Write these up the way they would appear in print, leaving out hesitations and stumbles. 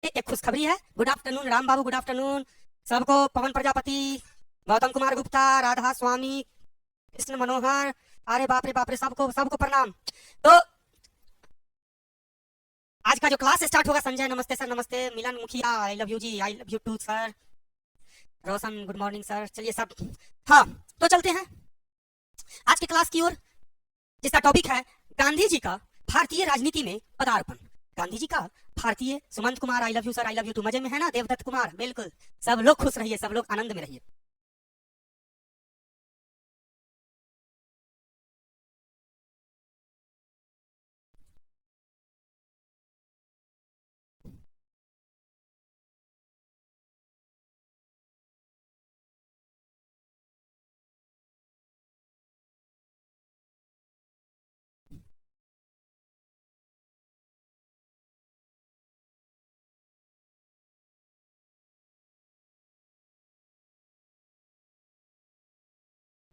एक खुशखबरी है। गुड आफ्टरनून राम बाबू, गुड आफ्टरनून सबको। पवन प्रजापति, गौतम कुमार गुप्ता, राधा स्वामी, कृष्ण मनोहर, अरे बाप रे सबको सबको प्रणाम। तो आज का जो क्लास स्टार्ट होगा, संजय नमस्ते सर, नमस्ते। Milan Mukhiya I love you ji, I love you too sir. Roshan good morning sir. चलिए सब, हाँ तो चलते हैं आज की क्लास की ओर, जिसका टॉपिक है गांधी जी का भारतीय राजनीति में पदार्पण। गांधी जी का भारतीय, Sumant Kumar I love you sir, I love you too. मजे में है ना देवदत्त कुमार? बिल्कुल, सब लोग खुश रहिए, सब लोग आनंद में रहिए।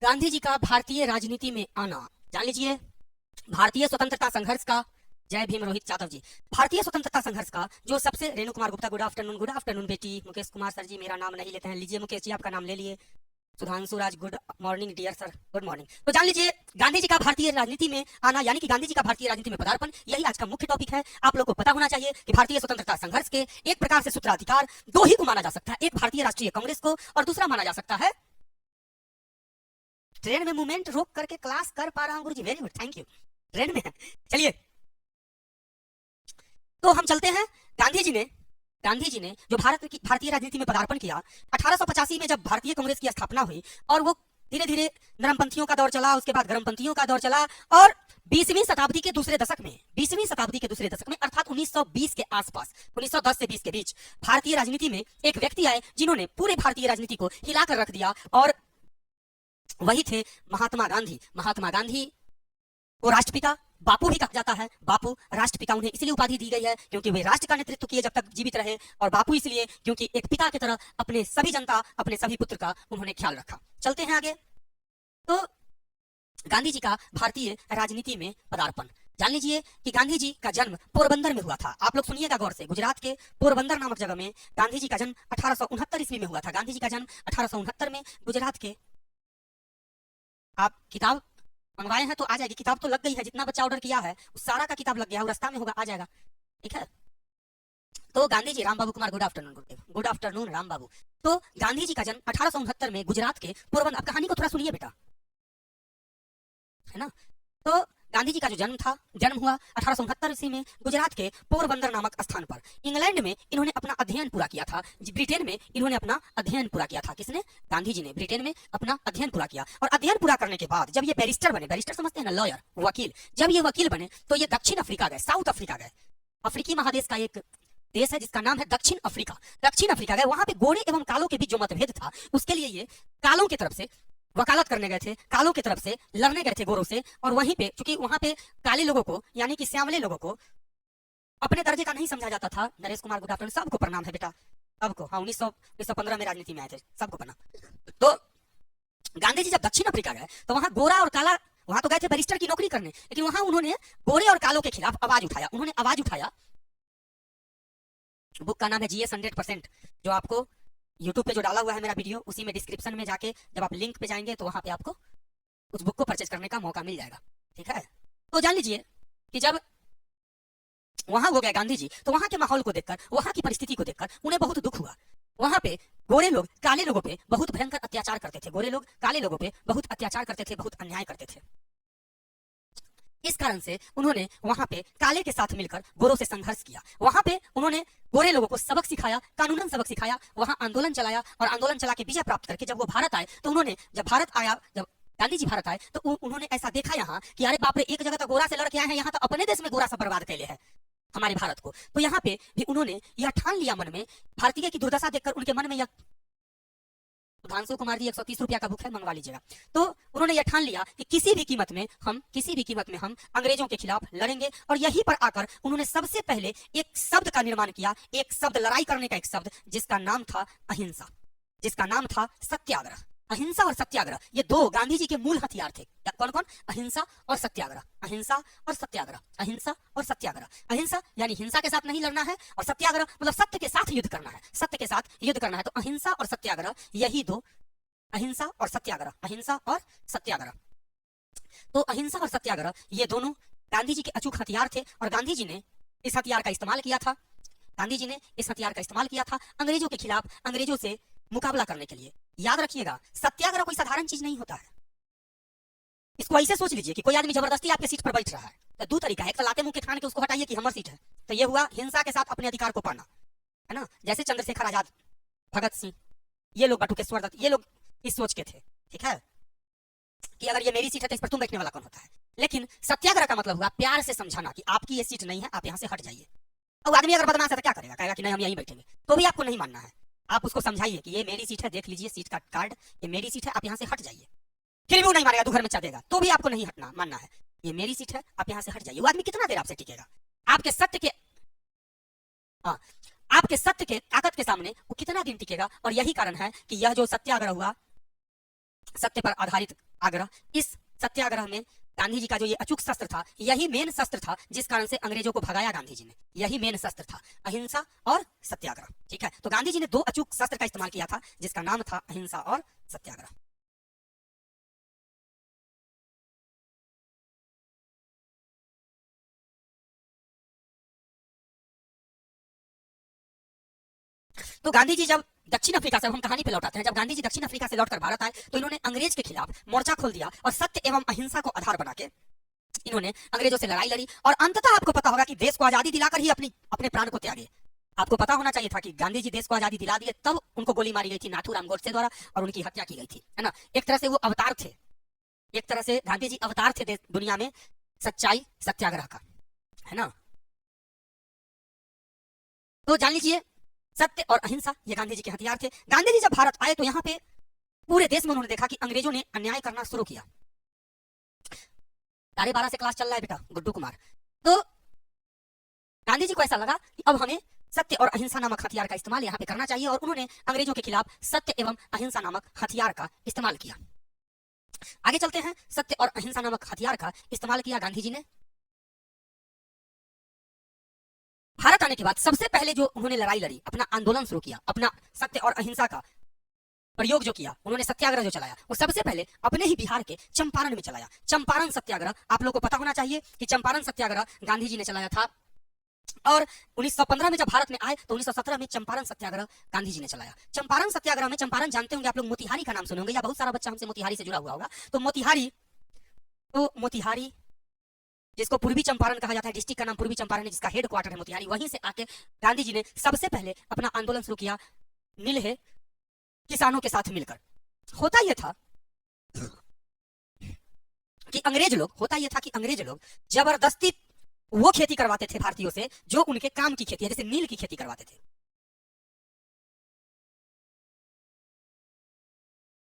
गांधी जी का भारतीय राजनीति में आना, जान लीजिए। भारतीय स्वतंत्रता संघर्ष का, जय भीम रोहित यादव जी। भारतीय स्वतंत्रता संघर्ष का जो सबसे, रेणु कुमार गुप्ता गुड आफ्टरनून बेटी। मुकेश कुमार सर जी मेरा नाम नहीं लेते हैं, लीजिए मुकेश जी आपका नाम ले लिए। Sudhanshu Raj good morning dear sir, good morning. तो जान लीजिए गांधी जी का भारतीय राजनीति में आना, यानी कि गांधी जी का भारतीय राजनीति में पदार्पण, यही आज का मुख्य टॉपिक है। आप लोग को पता होना चाहिए कि भारतीय स्वतंत्रता संघर्ष के एक प्रकार से सूत्राधिकार दो ही को माना जा सकता है, एक भारतीय राष्ट्रीय कांग्रेस को और दूसरा माना जा सकता है, ट्रेन में मूवमेंट रोक करके क्लास कर पा रहा हूं गुरुजी, very good, thank you. Train में है, चलिए तो हम चलते हैं। गांधी जी ने जो भारत की भारतीय राजनीति में पदार्पण किया 1885 में, जब भारतीय कांग्रेस की स्थापना हुई, और वो धीरे धीरे नरमपंथियों का दौर चला, उसके बाद गर्मपंथियों का दौर चला, और 20वीं शताब्दी के दूसरे दशक में अर्थात 1920 के आसपास, 1910 से 20 के बीच भारतीय राजनीति में एक व्यक्ति आए जिन्होंने पूरे भारतीय राजनीति को हिलाकर रख दिया, और वही थे महात्मा गांधी। महात्मा गांधी को राष्ट्रपिता, बापू भी कहा जाता है। बापू राष्ट्रपिता उन्हें इसलिए उपाधि दी गई है क्योंकि वे राष्ट्र का नेतृत्व किए जब तक जीवित रहे, और बापू इसलिए क्योंकि एक पिता की तरह अपने सभी जनता, अपने सभी पुत्र का उन्होंने ख्याल रखा। चलते हैं आगे। तो गांधी जी का भारतीय राजनीति में पदार्पण, जान लीजिए कि गांधी जी का जन्म पोरबंदर में हुआ था। आप लोग सुनिएगा गौर से, गुजरात के पोरबंदर नामक जगह में गांधी जी का जन्म 1869 ईस्वी में हुआ था। गांधी जी का जन्म 1869 में गुजरात के, आप किताब मंगवाए हैं तो आ जाएगी, किताब तो लग गई है, जितना बच्चा ऑर्डर किया है उस सारा का किताब लग गया है, रास्ता में होगा, आ जाएगा, ठीक है। तो गांधी जी, राम बाबू कुमार गुड आफ्टरनून राम बाबू। तो गांधी जी का जन्म 1869 में गुजरात के पोरबंदर, अब कहानी को थोड़ा सुनिए बेटा, है ना। तो गांधी जी का जो जन्म हुआ 1869 ईस्वी में गुजरात के पोरबंदर नामक स्थान पर। इंग्लैंड में इन्होंने अपना अध्ययन पूरा किया था, ब्रिटेन में इन्होंने अपना अध्ययन पूरा किया था। किसने? गांधी जी ने ब्रिटेन में अपना अध्ययन पूरा किया, और अध्ययन पूरा करने के बाद जब ये बैरिस्टर बने, बैरिस्टर समझते हैं ना, लॉयर, वकील, जब ये वकील बने तो ये दक्षिण अफ्रीका गए, साउथ अफ्रीका गए। अफ्रीकी महादेश का एक देश है जिसका नाम है दक्षिण अफ्रीका। दक्षिण अफ्रीका गए, वहां पे गोरे एवं कालों के बीच जो मतभेद था उसके लिए ये कालों की तरफ से वकालत करने गए थे, कालों की तरफ से लड़ने गए थे गोरों से। और वहीं पे, चूंकि वहां पे काले लोगों को, यानी कि श्यामले लोगों को अपने दर्जे का नहीं समझा जाता था। नरेश कुमार गुड आफ्टरनून, सबको प्रणाम है बेटा, सबको। हाँ, 1915 में राजनीति में आए थे, सबको प्रणाम। तो गांधी जी जब दक्षिण अफ्रीका गए तो वहां गोरा और काला, वहां तो गए थे बैरिस्टर की नौकरी करने, लेकिन वहां उन्होंने गोरे और कालों के खिलाफ आवाज उठाया। उन्होंने आवाज उठाया, बुक का नाम है जीएस 100%, जो आपको यूट्यूब पे जो डाला हुआ है मेरा वीडियो, उसी में डिस्क्रिप्शन में जाके जब आप लिंक पे जाएंगे तो वहां पे आपको उस बुक को परचेज करने का मौका मिल जाएगा, ठीक है। तो जान लीजिए कि जब वहां हो गए गांधी जी, तो वहां के माहौल को देखकर, वहां की परिस्थिति को देखकर उन्हें बहुत दुख हुआ। वहां पे गोरे लोग काले लोगों पे बहुत भयंकर अत्याचार करते थे, गोरे लोग काले लोगों पे बहुत अत्याचार करते थे, बहुत अन्याय करते थे। इस कारण से उन्होंने वहां पे काले के साथ मिलकर गोरों से संघर्ष किया। वहां पे उन्होंने गोरे लोगों को सबक सिखाया, कानूनन सबक सिखाया, वहां आंदोलन चलाया, और आंदोलन चला के विजय प्राप्त करके जब वो भारत आए तो उन्होंने, जब गांधी जी भारत आए तो उन्होंने ऐसा देखा यहाँ कि अरे बाप रे, एक जगह तो गोरा से लड़के आए हैं, यहाँ तो अपने देश में गोरा सब बर्बाद कैले है हमारे भारत को। तो यहाँ पे भी उन्होंने यह ठान लिया मन में, भारतीय की दुर्दशा देखकर उनके मन में यह, सुधांशु कुमार जी 130 रुपया का बुक है, मंगवा लीजिएगा। तो उन्होंने यह ठान लिया कि किसी भी कीमत में हम अंग्रेजों के खिलाफ लड़ेंगे। और यहीं पर आकर उन्होंने सबसे पहले एक शब्द का निर्माण किया, एक शब्द, लड़ाई करने का एक शब्द, जिसका नाम था अहिंसा, जिसका नाम था सत्याग्रह। अहिंसा और सत्याग्रह ये दो गांधी जी के मूल हथियार थे। कौन कौन? अहिंसा और सत्याग्रह, अहिंसा और सत्याग्रह, अहिंसा और सत्याग्रह। अहिंसा यानी हिंसा के साथ नहीं लड़ना है, और सत्याग्रह मतलब सत्य के साथ युद्ध करना है, सत्य के साथ युद्ध करना है। तो अहिंसा और सत्याग्रह यही दो, अहिंसा और सत्याग्रह, अहिंसा और सत्याग्रह। तो अहिंसा और सत्याग्रह ये दोनों गांधी जी के अचूक हथियार थे, और गांधी जी ने इस हथियार का इस्तेमाल किया था। गांधी जी ने इस हथियार का इस्तेमाल किया था अंग्रेजों के खिलाफ, अंग्रेजों से मुकाबला करने के लिए। याद रखिएगा, सत्याग्रह कोई साधारण चीज नहीं होता है। इसको ऐसे सोच लीजिए कि कोई आदमी जबरदस्ती आपके सीट पर बैठ रहा है, तो दो तरीका है, एक तो लाते मुंह के ठान के उसको हटाइए कि हमारी सीट है, तो ये हुआ हिंसा के साथ अपने अधिकार को पाना, है ना। जैसे चंद्रशेखर आजाद, भगत सिंह, ये लोग बटुकेश्वर दत्त, ये लोग इस सोच के थे, ठीक है, कि अगर ये मेरी सीट है तो इस पर तुम बैठने वाला कौन होता है। लेकिन सत्याग्रह का मतलब हुआ प्यार से समझाना कि आपकी ये सीट नहीं है, आप यहाँ से हट जाइए। अब आदमी अगर बदमाश है तो क्या करेगा? कहेगा कि नहीं हम यहीं बैठेंगे, तो भी आपको नहीं मानना है। आप उसको समझाइए कि ये मेरी सीट है, देख लीजिए सीट का कार्ड, ये मेरी सीट है, आप यहाँ से हट जाइए। फिर भी वो नहीं मानेगा, तो घर में चलेगा, तो भी आपको नहीं हटना, मानना है, ये मेरी सीट है, आप यहाँ से हट जाइए। वो आदमी कितना देर आपसे टिकेगा? आपके सत्य के, हाँ, आपके सत्य के ताकत के सामने वो कितना दिन टिकेगा? और यही कारण है कि यह जो सत्याग्रह हुआ, सत्य पर आधारित आग्रह, इस सत्याग्रह में गांधी जी का जो ये अचूक शस्त्र था, यही मेन शस्त्र था जिस कारण से अंग्रेजों को भगाया गांधी जी ने। यही मेन शस्त्र था, अहिंसा और सत्याग्रह, ठीक है। तो गांधी जी ने दो अचूक शस्त्र का इस्तेमाल किया था जिसका नाम था अहिंसा और सत्याग्रह। तो गांधी जी जब दक्षिण अफ्रीका से, हम कहानी पे लौटाते हैं, जब गांधी जी दक्षिण अफ्रीका से लौटकर भारत आए तो इन्होंने अंग्रेज के खिलाफ मोर्चा खोल दिया और सत्य एवं अहिंसा को आधार बना के इन्होंने अंग्रेजों से लड़ाई लड़ी, और अंततः आपको पता होगा कि देश को आजादी दिलाकर ही अपने प्राण को त्यागे। आपको पता होना चाहिए था कि गांधी जी देश को आजादी दिला दिए, तब उनको गोली मारी गई थी नाथूराम गोडसे द्वारा और उनकी हत्या की गई थी, है ना। एक तरह से वो अवतार थे, एक तरह से गांधी जी अवतार थे दुनिया में सच्चाई सत्याग्रह का, है ना। तो जान लीजिए, सत्य और अहिंसा ये गांधी जी के हथियार थे। गांधी जी जब भारत आए तो यहाँ पे पूरे देश में उन्होंने देखा कि अंग्रेजों ने अन्याय करना शुरू किया। 12:30 से क्लास चल रहा है बेटा गुड्डू कुमार। तो गांधी जी को ऐसा लगा कि अब हमें सत्य और अहिंसा नामक हथियार का इस्तेमाल यहाँ पे करना चाहिए, और उन्होंने अंग्रेजों के खिलाफ सत्य एवं अहिंसा नामक हथियार का इस्तेमाल किया। आगे चलते हैं, सत्य और अहिंसा नामक हथियार का इस्तेमाल किया गांधी जी ने। भारत आने के बाद सबसे पहले जो उन्होंने लड़ाई लड़ी, अपना आंदोलन शुरू किया, अपना सत्य और अहिंसा का प्रयोग जो किया, उन्होंने सत्याग्रह जो चलाया, वो सबसे पहले अपने ही बिहार के चंपारण में चलाया। चंपारण सत्याग्रह आप लोगों को पता होना चाहिए कि चंपारण सत्याग्रह गांधी जी ने चलाया था, और 1915 में जब भारत में आए तो 1917 में चंपारण सत्याग्रह गांधी जी ने चलाया। चंपारण सत्याग्रह में, चंपारण जानते होंगे आप लोग, मोतिहारी का नाम सुने होंगे, या बहुत सारा बच्चा हमसे मोतिहारी से जुड़ा हुआ होगा। तो मोतिहारी जिसको पूर्वी चंपारण कहा जाता है, डिस्ट्रिक्ट का नाम पूर्वी चंपारण है, जिसका हेड क्वार्टर है मोतिहारी, वहीं से आके गांधी जी ने सबसे पहले अपना आंदोलन शुरू किया नीलहे किसानों के साथ मिलकर। होता यह था कि अंग्रेज लोग जबरदस्ती वो खेती करवाते थे भारतीयों से जो उनके काम की खेती है, जैसे नील की खेती करवाते थे।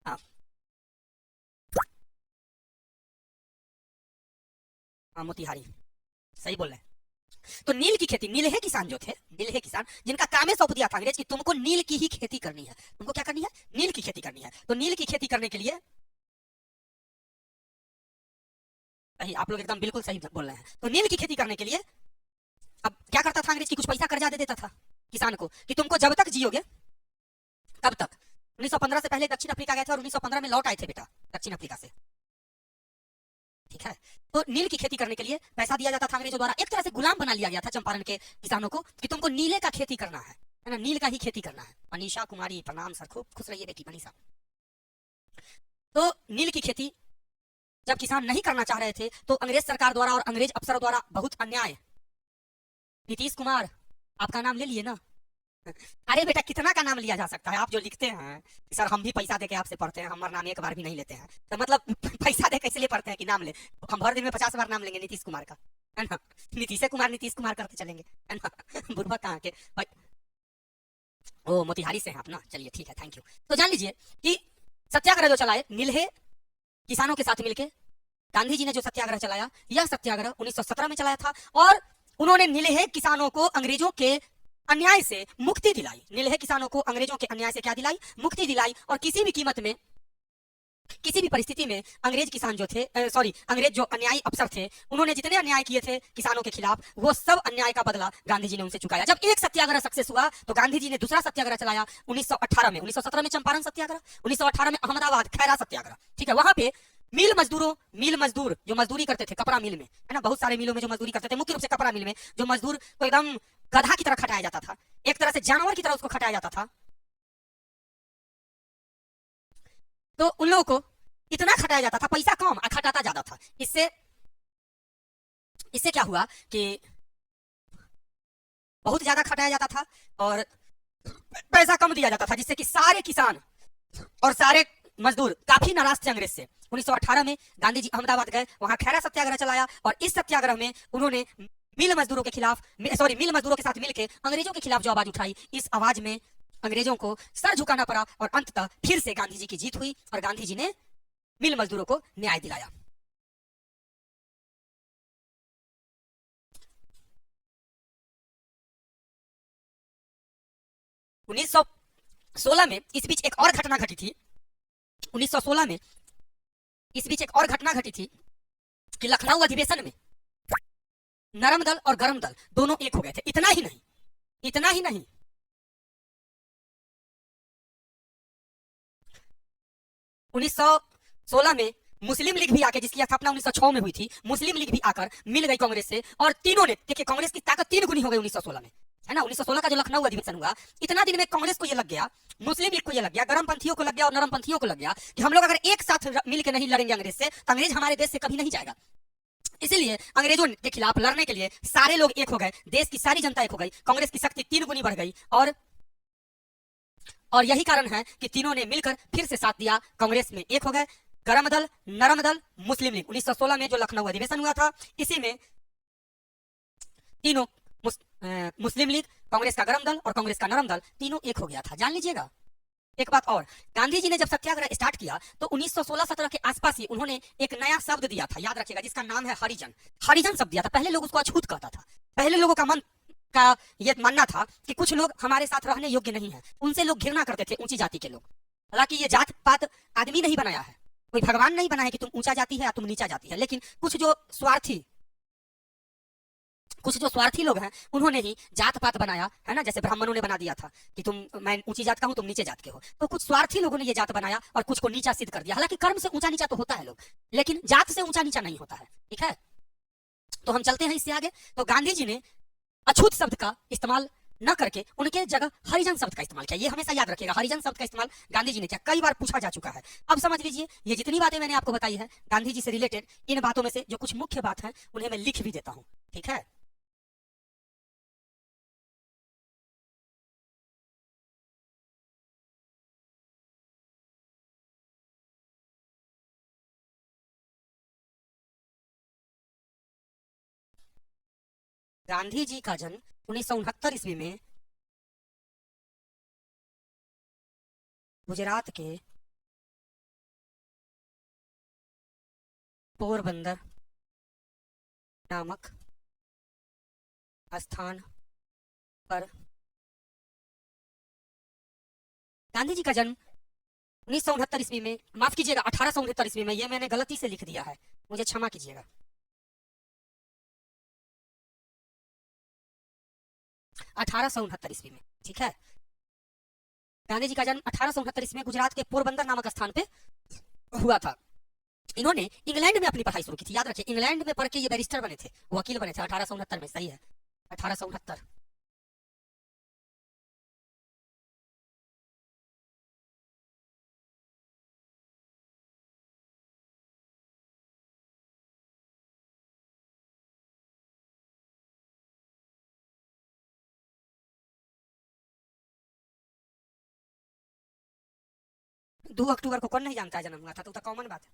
हाँ, हाँ मोतिहारी सही बोल रहे हैं। तो नील की खेती, नीलहे किसान जो थे, नीलहे किसान जिनका कामे सौंप दिया था अंग्रेज कि तुमको नील की ही खेती करनी है, तुमको क्या करनी है? नील की खेती करनी है। तो नील की खेती करने के लिए, सही, आप लोग एकदम बिल्कुल सही बोल रहे हैं। तो नील की खेती करने के लिए अब क्या करता था अंग्रेज की, कुछ पैसा कर्जा दे देता था किसान को कि तुमको जब तक जियोगे तब तक। 1915 से पहले दक्षिण अफ्रीका गए थे और 1915 में लौट आए थे बेटा दक्षिण अफ्रीका से, ठीक है। तो नील की खेती करने के लिए पैसा दिया जाता था अंग्रेजों द्वारा। एक तरह से गुलाम बना लिया गया था चंपारण के किसानों को कि तुमको नीले का खेती करना है ना, नील का ही खेती करना है। मनीषा कुमारी प्रणाम सर, खूब खुश रहिए बेटी मनीषा। तो नील की खेती जब किसान नहीं करना चाह रहे थे तो अंग्रेज सरकार द्वारा और अंग्रेज अफसरों द्वारा बहुत अन्याय। नीतीश कुमार आपका नाम ले लिए ना? अरे बेटा कितना का नाम लिया जा सकता है? आप जो लिखते हैं कि सर हम भी पैसा देके आपसे पढ़ते हैं, हमारा नाम एक बार भी नहीं लेते हैं, तो मतलब पैसा दे कैसे लिए पढ़ते हैं कि नाम ले? हम भर दिन में 50 बार नाम लेंगे नीतीश कुमार का, है ना। नीतीश कुमार करते चलेंगे, है ना। बुढ़वा कहाँ के भाई, ओ मोतिहारी से हैं आप ना, चलिए ठीक है, थैंक यू। तो जान लीजिए कि सत्याग्रह जो चलाए नीलहे किसानों के साथ मिलकर, गांधी जी ने जो सत्याग्रह चलाया, यह सत्याग्रह 1917 में चलाया था, और उन्होंने नीलहे किसानों को अंग्रेजों के अन्याय से मुक्ति दिलाई। नीलहे किसानों को अंग्रेजों के अन्याय से क्या दिलाई? मुक्ति दिलाई। और किसी भी कीमत में किसी भी परिस्थिति में अंग्रेज किसान जो थे, सॉरी अंग्रेज जो अन्यायी अफसर थे, उन्होंने जितने अन्याय किए थे किसानों के खिलाफ, वो सब अन्याय का बदला गांधी जी ने उनसे चुकाया। जब एक सत्याग्रह सक्सेस हुआ तो गांधी जी ने दूसरा सत्याग्रह चलाया 1918 में। 1917 में चंपारण सत्याग्रह, 1918 में अहमदाबाद खैरा सत्याग्रह। ठीक है, वहां पे मिल मजदूर जो मजदूरी करते थे कपड़ा मिल में, है ना, बहुत सारे मिलों में जो मजदूरी करते थे, मुख्य रूप से कपड़ा मिल में जो मजदूर को एकदम गधा की तरह खटाया जाता था, एक तरह से जानवर की तरह उसको खटाया जाता था, तो उन लोगों को इतना खटाया जाता था, पैसा कम और खटाता ज्यादा था। इससे इससे क्या हुआ कि बहुत ज्यादा खटाया जाता था और पैसा कम दिया जाता था, जिससे कि सारे किसान और सारे मजदूर काफी नाराज थे अंग्रेज से। 1918 में गांधी जी अहमदाबाद गए, वहां खैरा सत्याग्रह चलाया और इस सत्याग्रह में उन्होंने मिल मजदूरों के साथ मिलकर अंग्रेजों के खिलाफ जो आवाज उठाई, इस आवाज में अंग्रेजों को सर झुकाना पड़ा और अंततः फिर से गांधी जी की जीत हुई और गांधी जी ने मिल मजदूरों को न्याय दिलाया। 1916 में इस बीच एक और घटना घटी थी। 1916 में इस बीच एक और घटना घटी थी कि लखनऊ अधिवेशन में नरम दल और गरम दल दोनों एक हो गए थे। इतना ही नहीं, 1916 में मुस्लिम लीग भी आके, जिसकी स्थापना 1906 में हुई थी, मुस्लिम लीग भी आकर मिल गई कांग्रेस से और तीनों ने, देखिए कांग्रेस की ताकत तीन गुनी हो गई 1916 में, है ना। 1916 का जो लखनऊ अधिवेशन हुआ, इतना दिन में कांग्रेस को ये लग गया, मुस्लिम लीग को ये लग गया, गरमपंथियों को लग गया और नरमपंथियों को लग गया कि हम लोग अगर एक साथ मिलकर नहीं लड़ेंगे अंग्रेज से, तो अंग्रेज हमारे देश से कभी नहीं जाएगा। इसलिए अंग्रेजों के खिलाफ लड़ने के लिए सारे लोग एक हो गए, देश की सारी जनता एक हो गई, कांग्रेस की शक्ति तीन गुनी बढ़ गई और यही कारण है कि तीनों ने मिलकर फिर से साथ दिया, कांग्रेस में एक हो गए, गरम दल, नरम दल, मुस्लिम लीग। 1916 में जो लखनऊ अधिवेशन हुआ था, इसी में तीनों मुस्लिम लीग, कांग्रेस का गरम दल और कांग्रेस का नरम दल तीनों एक हो गया था। जान लीजिएगा एक बात और, गांधी जी ने जब सत्याग्रह स्टार्ट किया तो 1916-17 के आसपास ही उन्होंने एक नया शब्द दिया था, याद रखिएगा, जिसका नाम है हरिजन। हरिजन शब्द दिया था। पहले लोग उसको अछूत कहता था, पहले लोगों का मन का ये मानना था कि कुछ लोग हमारे साथ रहने योग्य नहीं है, उनसे लोग घृणा करते थे, ऊंची जाति के लोग। हालांकि ये जात पात आदमी नहीं बनाया है, कोई भगवान नहीं बनाया कि तुम ऊंचा जाति है या तुम नीचा जाति है, लेकिन कुछ जो स्वार्थी लोग हैं उन्होंने ही जात पात बनाया, है ना। जैसे ब्राह्मणों ने बना दिया था कि मैं ऊंची जात का हूं, तुम नीचे जात के हो, तो कुछ स्वार्थी लोगों ने ये जात बनाया और कुछ को नीचा सिद्ध कर दिया। हालांकि कर्म से ऊंचा नीचा तो होता है लोग, लेकिन जात से ऊंचा नीचा नहीं होता है, ठीक है। तो हम चलते हैं इससे आगे। तो गांधी जी ने अछूत शब्द का इस्तेमाल न करके उनके जगह हरिजन शब्द का इस्तेमाल किया। ये हमेशा याद रखिएगा, हरिजन शब्द का इस्तेमाल गांधी जी ने किया, कई बार पूछा जा चुका है। अब समझ लीजिए, ये जितनी बातें मैंने आपको बताई है गांधी जी से रिलेटेड, इन बातों में से जो कुछ मुख्य बात है उन्हें मैं लिख भी देता हूँ, ठीक है। गांधी जी का जन्म 1969 ईस्वी में गुजरात के पोरबंदर नामक स्थान पर। गांधी जी का जन्म 1969 ईस्वी में, माफ कीजिएगा 1869 ईस्वी में, ये मैंने गलती से लिख दिया है, मुझे क्षमा कीजिएगा। 1869 ईस्वी में, ठीक है। गांधी जी का जन्म 1869 ईस्वी में गुजरात के पोरबंदर नामक स्थान पे हुआ था। इन्होंने इंग्लैंड में अपनी पढ़ाई शुरू की थी, याद रखिए, इंग्लैंड में पढ़ के ये बैरिस्टर बने थे, वकील बने थे 1869 में, सही है, 1869। दो अक्टूबर को कौन नहीं जानता है जन्म हुआ था, तो कॉमन बात है।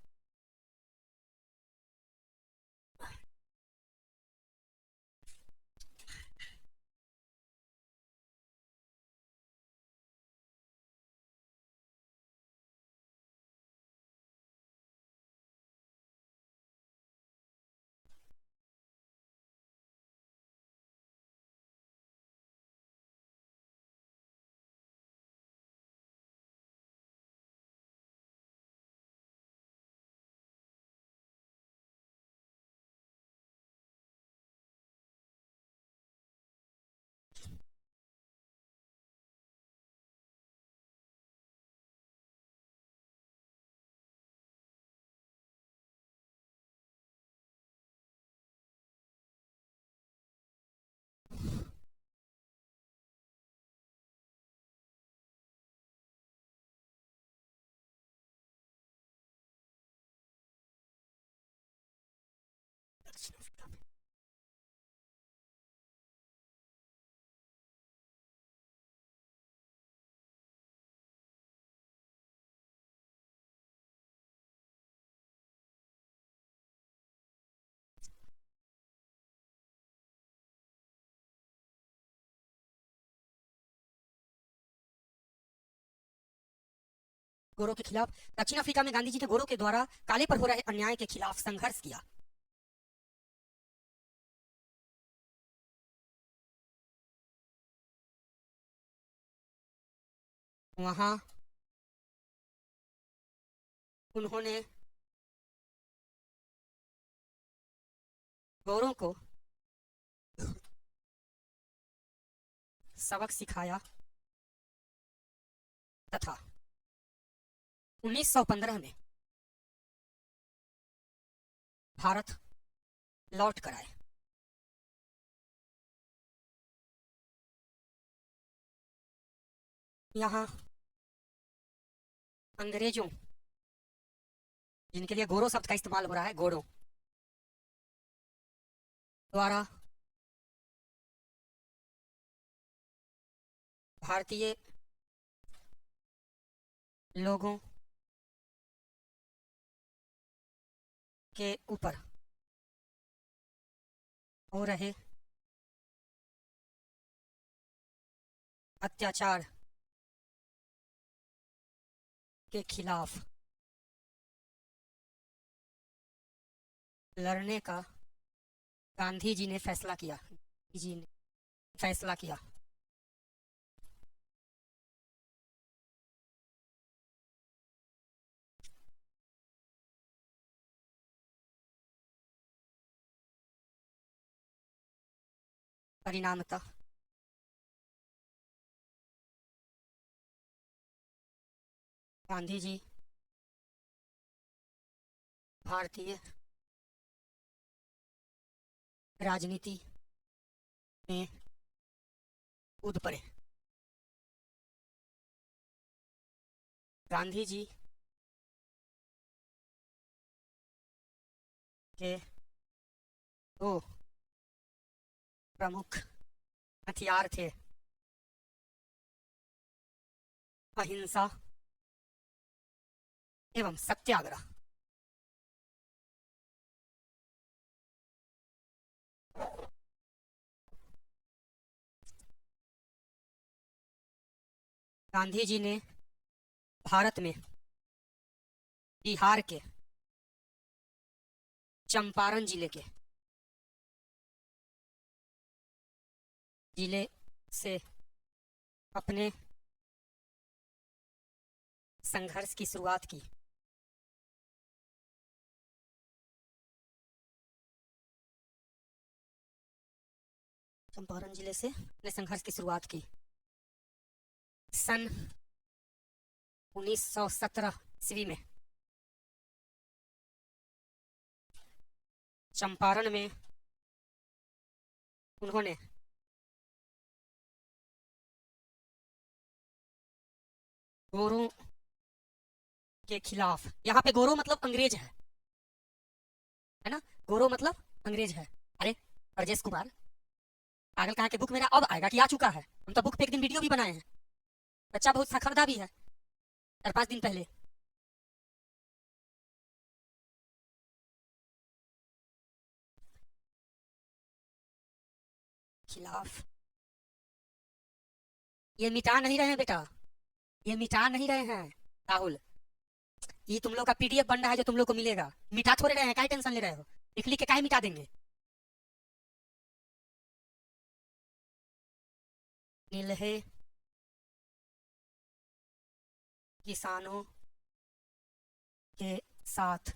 गोरों के खिलाफ दक्षिण अफ्रीका में गांधी जी ने गोरों के द्वारा काले पर हो रहे अन्याय के खिलाफ संघर्ष किया। वहां उन्होंने गोरों को सबक सिखाया तथा 1915 में भारत लौट कर आए। यहाँ अंग्रेजों, जिनके लिए गोरो शब्द का इस्तेमाल हो रहा है, गोरों द्वारा भारतीय लोगों के ऊपर हो रहे अत्याचार के खिलाफ लड़ने का गांधी जी ने फैसला किया। परिणामतः गांधी जी भारतीय राजनीति में कूद पड़े। गांधी जी के दो प्रमुख हथियार थे, अहिंसा एवं सत्याग्रह। गांधी जी ने भारत में बिहार के चंपारण जिले से अपने संघर्ष की शुरुआत की। चंपारण जिले से अपने संघर्ष की शुरुआत की। सन 1917 ईस्वी में चंपारण में उन्होंने गोरों के खिलाफ, यहाँ पे गोरो मतलब अंग्रेज है ना, गोरो मतलब अंग्रेज है। अरे ब्रजेश कुमार पागल, कहाँ के बुक मेरा अब आएगा कि आ चुका है? हम तो बुक पे एक दिन वीडियो भी बनाए हैं, बच्चा बहुत खरीदा भी है 4-5 दिन पहले। खिलाफ ये मिटा नहीं रहे हैं बेटा, ये मिटा नहीं रहे हैं राहुल। ये तुम लोग का पीडीएफ बन रहा है जो तुम लोग को मिलेगा, मिटा थोड़े रहे हैं, क्या टेंशन ले रहे हो? लिख लिख के काहे मिटा देंगे? नीलहे किसानों के साथ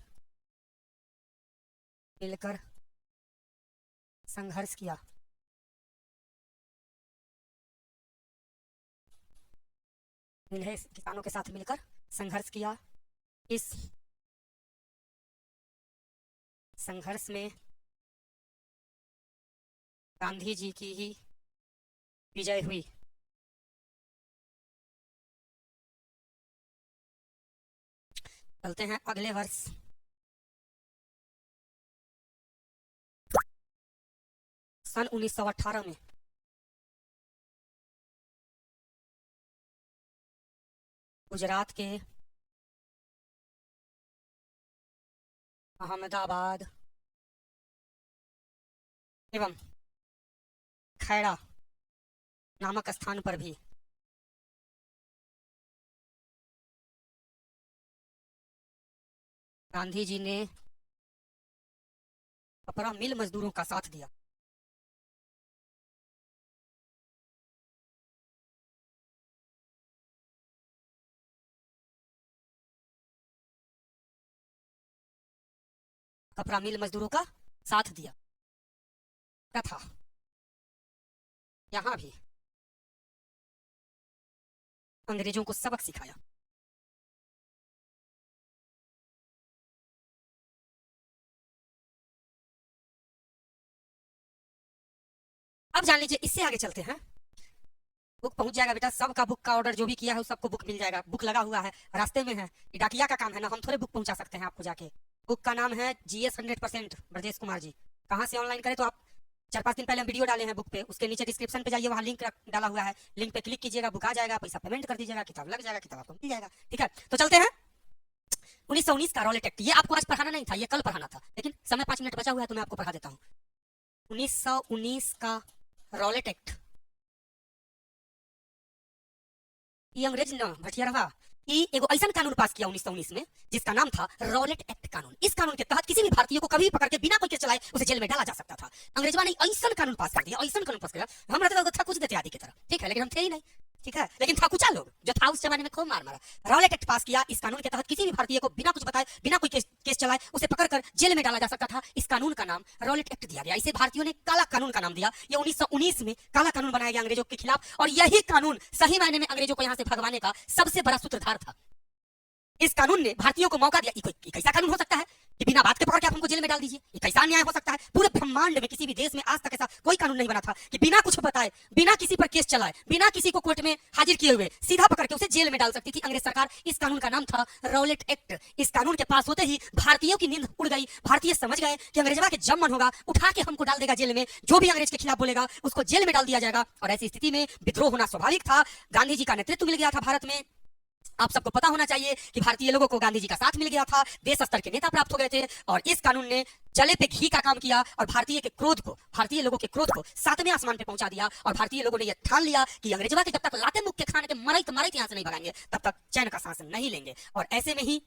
मिलकर संघर्ष किया। नीलहे किसानों के साथ मिलकर संघर्ष किया। इस संघर्ष में गांधी जी की ही विजय हुई। चलते हैं अगले वर्ष। सन 1918 में गुजरात के अहमदाबाद एवं खैड़ा नामक स्थान पर भी गांधी जी ने कपड़ा मिल मजदूरों का साथ दिया। कपड़ा मिल मजदूरों का साथ दिया तथा यहां भी अंग्रेजों को सबक सिखाया। अब जान लीजिए, इससे आगे चलते हैं। बुक पहुंच जाएगा बेटा, सबका बुक का ऑर्डर जो भी किया है सबको बुक मिल जाएगा। बुक लगा हुआ है, रास्ते में है, ये डाकिया का काम है ना, हम थोड़े बुक पहुंचा सकते हैं आपको जाके। बुक का नाम है GS 100% ब्रजेश कुमार जी। कहाँ से ऑनलाइन करें तो आप 4-5 दिन पहले हम वीडियो डाले हैं बुक पे, उसके नीचे डिस्क्रिप्शन पे जाइए, वहाँ लिंक डाला हुआ है, लिंक पे क्लिक कीजिएगा, बुक आ जाएगा, पैसा पेमेंट कर दीजिएगा, किताब लग जाएगा, किताब आपको मिल जाएगा। ठीक है, तो चलते हैं 1919 का रॉलेट एक्ट। ये आपको आज पढ़ाना नहीं था, ये कल पढ़ाना था, लेकिन समय 5 मिनट बचा हुआ है तो मैं आपको पढ़ा देता हूँ। 1919 का रॉलेट एक्ट, ये अंग्रेज न भटियारवा एगो ऐसा कानून पास किया 1919 में जिसका नाम था रॉलेट एक्ट कानून। इस कानून के तहत किसी भी भारतीय को कभी पकड़ के बिना कोई केस चलाए उसे जेल में डाला जा सकता था। अंग्रेजवा ने ऐसा कानून पास कर दिया, ऐसा कानून पास किया, हम रहते तो था कुछ देते आदि की तरह, ठीक है, लेकिन हम थे ही नहीं। ठीक है, लेकिन था कुछ लोग जो था उस जमाने में खूब मार मारा। रॉलेट एक्ट पास किया, इस कानून के तहत किसी भी भारतीय को बिना कुछ बताए, बिना कोई केस चलाए उसे पकड़कर जेल में डाला जा सकता था। इस कानून का नाम रॉलेट एक्ट दिया गया। इसे भारतीयों ने काला कानून का नाम दिया। ये 1919 में काला कानून बनाया गया अंग्रेजों के खिलाफ, और यही कानून सही मायने में अंग्रेजों को यहाँ से भगवाने का सबसे बड़ा सूत्रधार था। इस कानून ने भारतीयों को मौका दिया। कोई कैसा कानून हो सकता है कि बिना बात के पकड़ के आप हमको जेल में डाल दीजिए? ये कैसा अन्याय हो सकता है? पूरे ब्रह्मांड में किसी भी देश में आज तक ऐसा कोई कानून नहीं बना था कि बिना कुछ बताए, बिना किसी पर केस चलाए, बिना किसी को कोर्ट में हाजिर किए हुए सीधा पकड़ के उसे जेल में डाल सकती थी अंग्रेज सरकार। इस कानून का नाम था रॉलेट एक्ट। इस कानून के पास होते ही भारतीयों की नींद उड़ गई। भारतीय समझ गए कि अंग्रेजवा के जब मन होगा उठा के हमको डाल देगा जेल में, जो भी अंग्रेज के खिलाफ बोलेगा उसको जेल में डाल दिया जाएगा। और ऐसी स्थिति में विद्रोह होना स्वाभाविक था। गांधी जी का नेतृत्व मिल गया था भारत में। आप सबको पता होना चाहिए कि भारतीय लोगों को गांधी जी का साथ मिल गया था, देश स्तर के नेता प्राप्त हो गए थे, और इस कानून ने जले पे घी का काम किया और भारतीय लोगों के क्रोध को 7वें आसमान पे पहुंचा दिया। और भारतीय लोगों ने यह ठान लिया कि अंग्रेजवा के जब तक लाते मुख के खाने के मरई यहाँ से नहीं भगाएंगे तब तक चैन का सांस नहीं लेंगे। और ऐसे में ही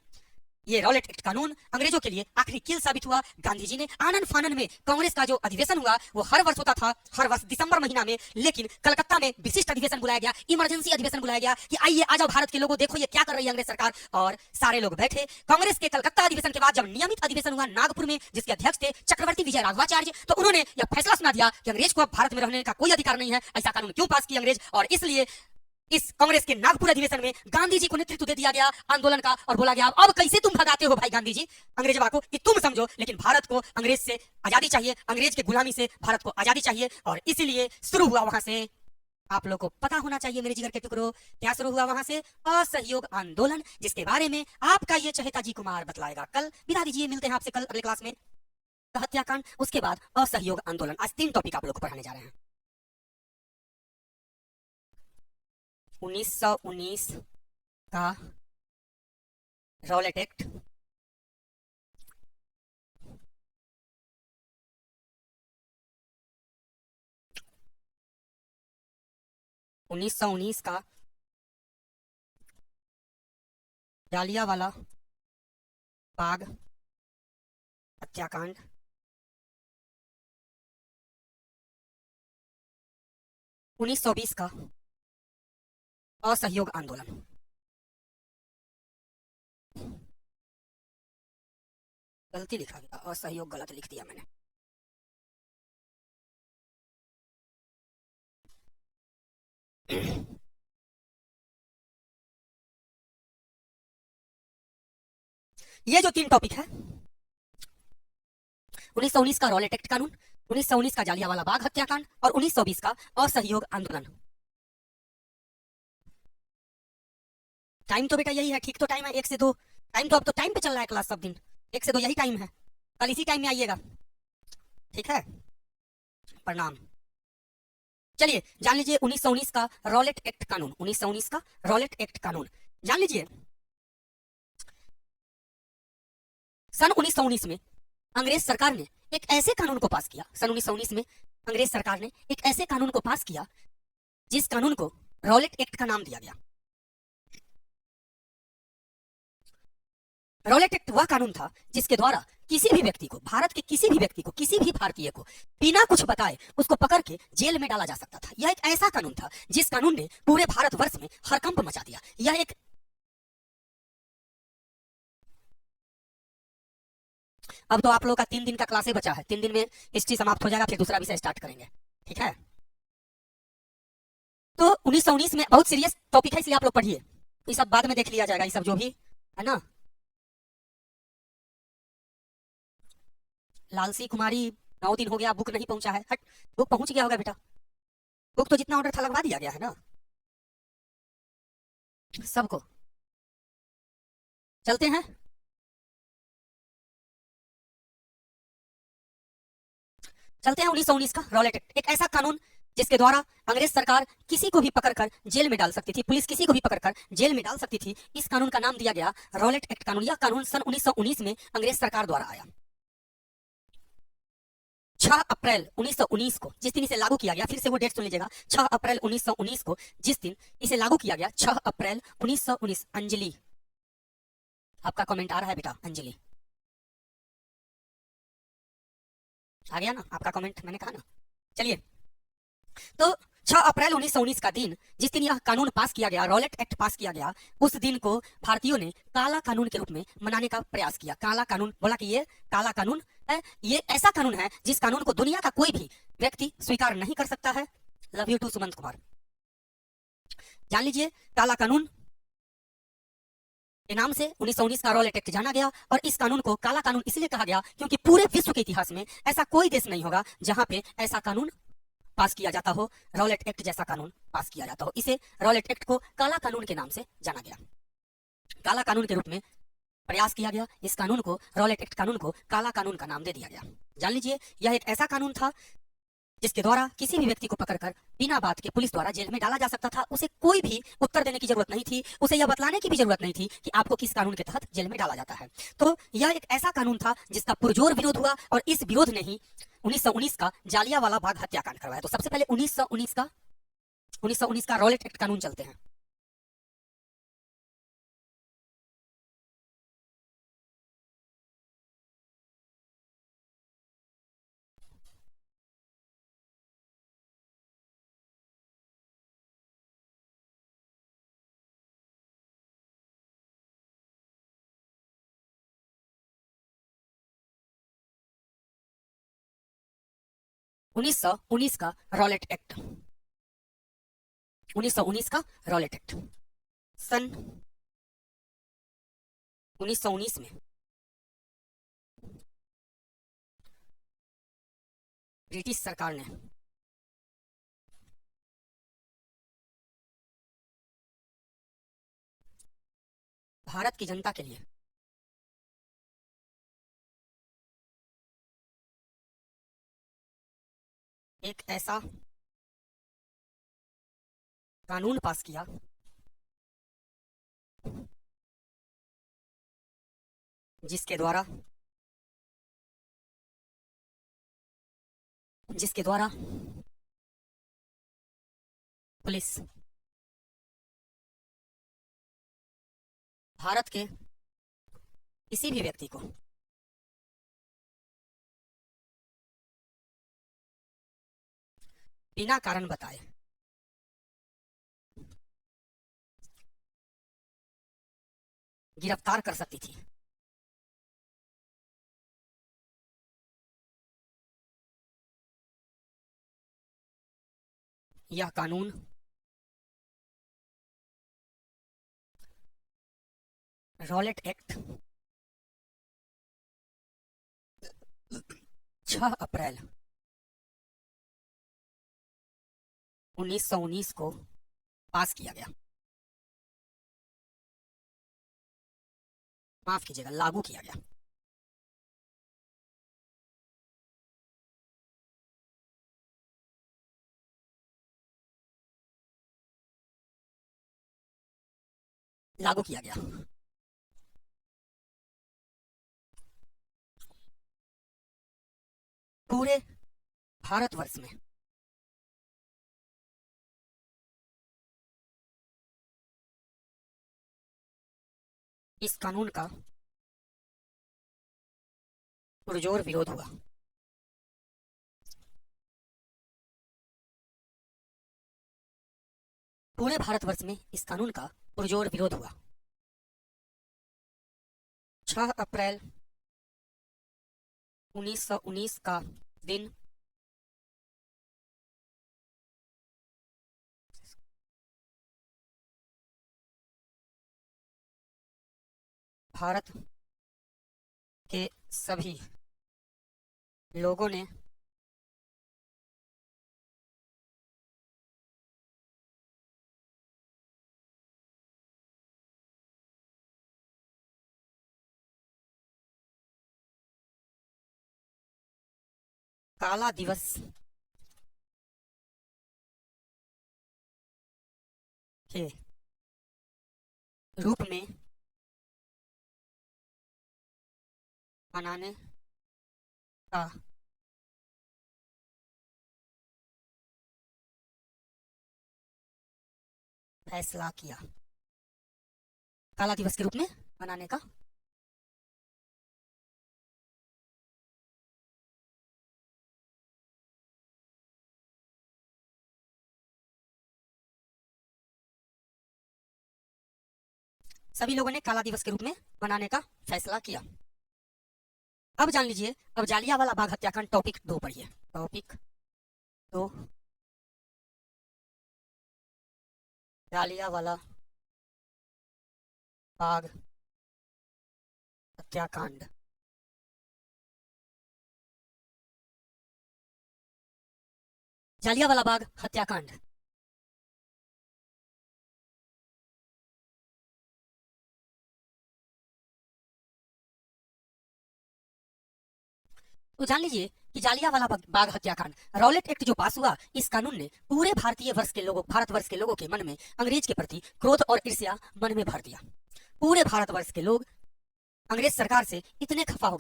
ये रॉलेट एक्ट कानून अंग्रेजों के लिए आखिरी कील साबित हुआ। गांधी जी ने आनन फानन में कांग्रेस का जो अधिवेशन हुआ वो हर वर्ष होता था, हर वर्ष दिसंबर महीना में, लेकिन कलकत्ता में विशिष्ट अधिवेशन बुलाया गया, इमरजेंसी अधिवेशन बुलाया गया कि आइए आ जाओ भारत के लोगों, देखो ये क्या कर रही है अंग्रेज सरकार। और सारे लोग बैठे। कांग्रेस के कलकत्ता अधिवेशन के बाद जब नियमित अधिवेशन हुआ नागपुर में, जिसके अध्यक्ष थे चक्रवर्ती विजय राघवाचार्य, तो उन्होंने यह फैसला सुना दिया कि अंग्रेज को अब भारत में रहने का कोई अधिकार नहीं है। ऐसा कानून क्यों पास किया अंग्रेज? और इसलिए इस कांग्रेस के नागपुर अधिवेशन में गांधी जी को नेतृत्व दे दिया गया आंदोलन का, और बोला गया अब कैसे तुम भगाते हो भाई गांधी जी अंग्रेजवा को, कि तुम समझो, लेकिन भारत को अंग्रेज से आजादी चाहिए, अंग्रेज के गुलामी से भारत को आजादी चाहिए। और इसीलिए शुरू हुआ वहां से, आप लोग को पता होना चाहिए मेरे जिगर के टुकड़ों, क्या शुरू हुआ वहां से? असहयोग आंदोलन, जिसके बारे में आपका ये चहेता जी कुमार बतलाएगा कल। विदा दीजिए, मिलते हैं आपसे कल अगले क्लास में। हत्याकांड, उसके बाद असहयोग आंदोलन। आज 3 टॉपिक आप लोग को पढ़ाने जा रहे हैं। 1919 का रॉलेट एक्ट, उन्नीस का जालियांवाला बाग हत्याकांड, 1920 का असहयोग आंदोलन। गलती लिखा गया, असहयोग गलत लिख दिया मैंने। ये जो 3 टॉपिक है, 1919 का रॉलेट एक्ट कानून, 1919 का जालियांवाला बाग हत्याकांड और 1920 का असहयोग आंदोलन। टाइम तो बेटा यही है, ठीक तो टाइम है 1 से 2। टाइम तो अब तो टाइम पे चल रहा है क्लास सब दिन, 1 से 2 यही टाइम है। कल इसी टाइम में आइएगा, ठीक है? प्रणाम। चलिए जान लीजिए 1919 का रॉलेट एक्ट कानून, 1919 का रॉलेट एक्ट कानून जान लीजिए। सन 1919 में अंग्रेज सरकार ने एक ऐसे कानून को पास किया, सन 1919 में अंग्रेज सरकार ने एक ऐसे कानून को पास किया जिस कानून को रॉलेट एक्ट का नाम दिया गया। रॉलेट एक्ट वह कानून था जिसके द्वारा किसी भी व्यक्ति को, भारत के किसी भी व्यक्ति को, किसी भी भारतीय को बिना कुछ बताए उसको पकड़ के जेल में डाला जा सकता था। यह एक ऐसा कानून था जिस कानून ने पूरे भारतवर्ष में हड़कंप मचा दिया। यह एक अब तो आप लोगों का 3 दिन का क्लासे बचा है, 3 दिन में हिस्ट्री समाप्त हो जाएगा, फिर दूसरा विषय स्टार्ट करेंगे, ठीक है। तो 1919 में बहुत सीरियस टॉपिक है, इसलिए आप लोग पढ़िए, ये सब बाद में देख लिया जाएगा, ये सब जो भी है ना। लालसी कुमारी 9 दिन हो गया, बुक नहीं पहुंचा है। हट, बुक पहुंच गया होगा बेटा, बुक तो जितना ऑर्डर था लगवा दिया गया है ना सबको। चलते हैं, चलते हैं 1919 का रॉलेट एक्ट, एक ऐसा कानून जिसके द्वारा अंग्रेज सरकार किसी को भी पकड़कर जेल में डाल सकती थी, पुलिस किसी को भी पकड़कर जेल में डाल सकती थी। इस कानून का नाम दिया गया रॉलेट एक्ट कानून। यह कानून सन 1919 में अंग्रेज सरकार द्वारा आया। 6 अप्रैल 1919 को जिस दिन इसे लागू किया गया, फिर से वो डेट सुन लीजिएगा, 6 अप्रैल 1919 को जिस दिन इसे लागू किया गया, 6 अप्रैल 1919। अंजलि, आपका कमेंट आ रहा है बेटा, अंजलि आ गया ना आपका कमेंट, मैंने कहा ना। चलिए, तो 6 अप्रैल 1919 का दिन, जिस दिन यह कानून पास किया गया, रॉलेट एक्ट पास किया गया, उस दिन को भारतीयों ने काला कानून के रूप में मनाने का प्रयास किया। काला कानून, बोला कि ये काला कानून है, ये ऐसा कानून है जिस कानून को दुनिया का कोई भी व्यक्ति स्वीकार नहीं कर सकता है। Love you too Sumant Kumar. जान लीजिए, काला कानून के नाम से 1919 का रॉलेट एक्ट जाना गया, और इस कानून को काला कानून इसलिए कहा गया क्योंकि पूरे विश्व के इतिहास में ऐसा कोई देश नहीं होगा जहां पे ऐसा कानून पास किया जाता हो, रॉलेट एक्ट जैसा कानून पास किया जाता हो। इसे रॉलेट एक्ट को काला कानून के नाम से जाना गया, काला कानून के रूप में प्रयास किया गया। इस कानून को, रॉलेट एक्ट कानून को काला कानून का नाम दे दिया गया। जान लीजिए, यह एक ऐसा कानून था जिसके द्वारा किसी भी व्यक्ति को पकड़कर बिना बात के पुलिस द्वारा जेल में डाला जा सकता था। उसे कोई भी उत्तर देने की जरूरत नहीं थी, उसे यह बतलाने की भी जरूरत नहीं थी कि आपको किस कानून के तहत जेल में डाला जाता है। तो यह एक ऐसा कानून था जिसका पुरजोर विरोध हुआ, और इस विरोध ने ही 1919 का जालियांवाला बाग हत्याकांड करवाया। तो सबसे पहले 1919 का रॉलेट एक्ट कानून चलते हैं। उन्नीस का रॉलेट एक्ट, 1919 का रॉलेट एक्ट सन 1919 में ब्रिटिश सरकार ने भारत की जनता के लिए एक ऐसा कानून पास किया जिसके द्वारा पुलिस भारत के किसी भी व्यक्ति को बिना कारण बताए गिरफ्तार कर सकती थी। यह कानून रॉलेट एक्ट 6 अप्रैल 1919 को पास किया गया, माफ कीजिएगा, लागू किया गया। लागू किया गया। पूरे भारतवर्ष में इस कानून का पुरजोर विरोध हुआ। पूरे भारतवर्ष में इस कानून का पुरजोर विरोध हुआ। 6 अप्रैल 1919 का दिन भारत के सभी लोगों ने काला दिवस के रूप में मनाने का फैसला किया। काला दिवस के रूप में मनाने का सभी लोगों ने काला दिवस के रूप में मनाने का फैसला किया। अब जान लीजिए, अब जालियांवाला बाग हत्याकांड टॉपिक 2 पढ़िए। टॉपिक 2, जालियांवाला बाग हत्याकांड। जालियांवाला बाग हत्याकांड तो जान लीजिए कि जालियांवाला बाग हत्याकांड, रॉलेट एक्ट जो पास हुआ, इस कानून ने पूरे भारतवर्ष के लोगों के मन में अंग्रेज के प्रति क्रोध और ईर्ष्या मन में भर दिया। पूरे भारतवर्ष के लोग अंग्रेज सरकार से इतने खफा हो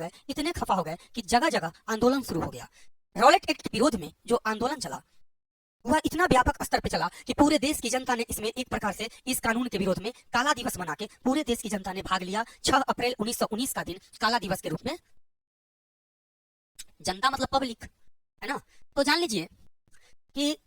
गए कि जगह जगह आंदोलन शुरू हो गया। रॉलेट एक्ट के विरोध में जो आंदोलन चला वह इतना व्यापक स्तर पर चला कि पूरे देश की जनता ने इसमें एक प्रकार से इस कानून के विरोध में काला दिवस मना के पूरे देश की जनता ने भाग लिया। 6 अप्रैल 1919 का दिन काला दिवस के रूप में, जनता मतलब पब्लिक है ना। तो जान लीजिए कि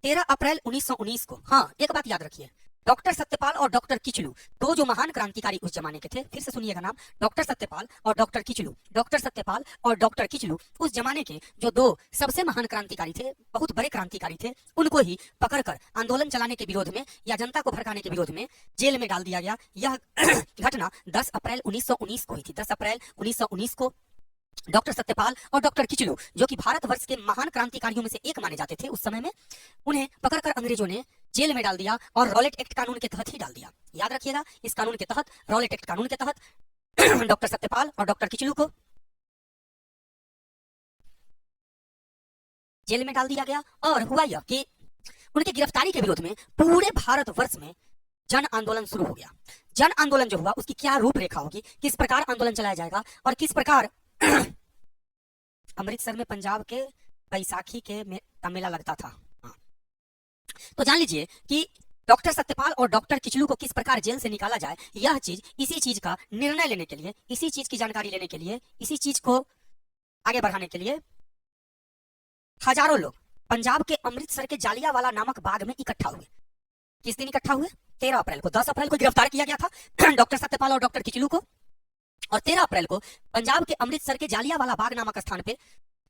13 अप्रैल 1919 को, हाँ एक बात याद रखिए, डॉक्टर सत्यपाल और डॉक्टर किचलू, दो जो महान क्रांतिकारी उस जमाने के थे, फिर से सुनिएगा नाम, डॉक्टर सत्यपाल और डॉक्टर किचलू। डॉक्टर सत्यपाल और डॉक्टर किचलू उस जमाने के जो दो सबसे महान क्रांतिकारी थे, बहुत बड़े क्रांतिकारी थे, उनको ही पकड़कर आंदोलन चलाने के विरोध में या जनता को भड़काने के विरोध में जेल में डाल दिया गया। यह घटना 10 अप्रैल 1919 को हुई थी। 10 अप्रैल 1919 को डॉक्टर सत्यपाल और डॉक्टर किचलू, जो कि भारतवर्ष के महान क्रांतिकारियों में से एक माने जाते थे उस समय में, उन्हें पकड़कर अंग्रेजों ने जेल में डाल दिया और रॉलेट एक्ट कानून के तहत ही डाल दिया। याद रखिएगा, इस कानून के तहत, रॉलेट एक्ट कानून के तहत डॉक्टर सत्यपाल और डॉक्टर किचलू को जेल में डाल दिया गया। और हुआ यह कि उनकी गिरफ्तारी के विरोध में पूरे भारतवर्ष में जन आंदोलन शुरू हो गया। जन आंदोलन जो हुआ उसकी क्या रूपरेखा होगी, किस प्रकार आंदोलन चलाया जाएगा और किस प्रकार अमृतसर में पंजाब के बैसाखी का मेला लगता था। हाँ। तो जान लीजिए कि डॉक्टर सत्यपाल और डॉक्टर किचलू को किस प्रकार जेल से निकाला जाए, यह चीज, इसी चीज का निर्णय लेने के लिए, इसी चीज की जानकारी लेने के लिए, इसी चीज को आगे बढ़ाने के लिए हजारों लोग पंजाब के अमृतसर के जालियांवाला नामक बाग में इकट्ठा हुए। किस दिन इकट्ठा हुए? 13 अप्रैल को। 10 अप्रैल को गिरफ्तार किया गया था डॉक्टर सत्यपाल और डॉक्टर किचलू को, और 13 अप्रैल को पंजाब के अमृतसर के जालियांवाला बाग नामक स्थान पे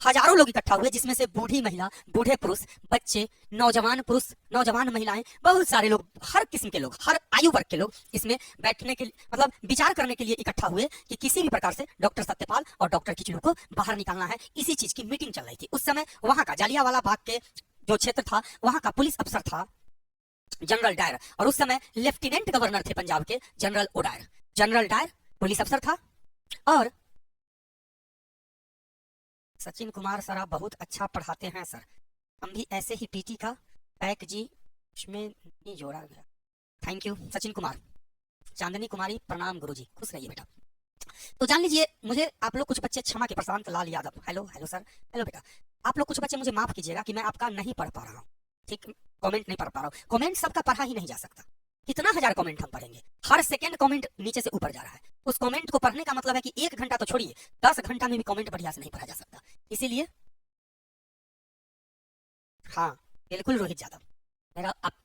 हजारों लोग इकट्ठा हुए, जिसमें से बूढ़ी महिला, बूढ़े पुरुष, बच्चे, नौजवान पुरुष, नौजवान महिलाएं, बहुत सारे लोग, हर किस्म के लोग, हर आयु वर्ग के लोग इसमें बैठने के, मतलब विचार करने के लिए इकट्ठा हुए कि किसी भी प्रकार से डॉक्टर सत्यपाल और डॉक्टर किचलू को बाहर निकालना है। इसी चीज की मीटिंग चल रही थी उस समय। वहां का जालियांवाला बाग के जो क्षेत्र था, वहां का पुलिस अफसर था जनरल डायर, और उस समय लेफ्टिनेंट गवर्नर थे पंजाब के general O'Dwyer. General Dyer police अफसर था। और सचिन कुमार सर, आप बहुत अच्छा पढ़ाते हैं सर, हम भी ऐसे ही पीटी का पैक जी उसमें नहीं जोड़ा गया। थैंक यू सचिन कुमार, चांदनी कुमारी प्रणाम गुरुजी, खुश रहिए बेटा। तो जान लीजिए, मुझे आप लोग कुछ बच्चे क्षमा के, Prashant Lal Yadav, hello hello sir, hello बेटा, आप लोग कुछ बच्चे मुझे माफ कीजिएगा कि मैं आपका नहीं पढ़ पा रहा हूँ, ठीक, कमेंट नहीं पढ़ पा रहा हूँ। कमेंट सबका पढ़ा ही नहीं जा सकता, कितना हजार कमेंट हम पढ़ेंगे, हर सेकंड कमेंट नीचे से ऊपर जा रहा है। उस कमेंट को पढ़ने का मतलब है कि 1 घंटा तो छोड़िए, 10 घंटा में भी कमेंट बढ़िया से नहीं पढ़ा जा सकता। इसीलिए हाँ बिल्कुल रोहित यादव,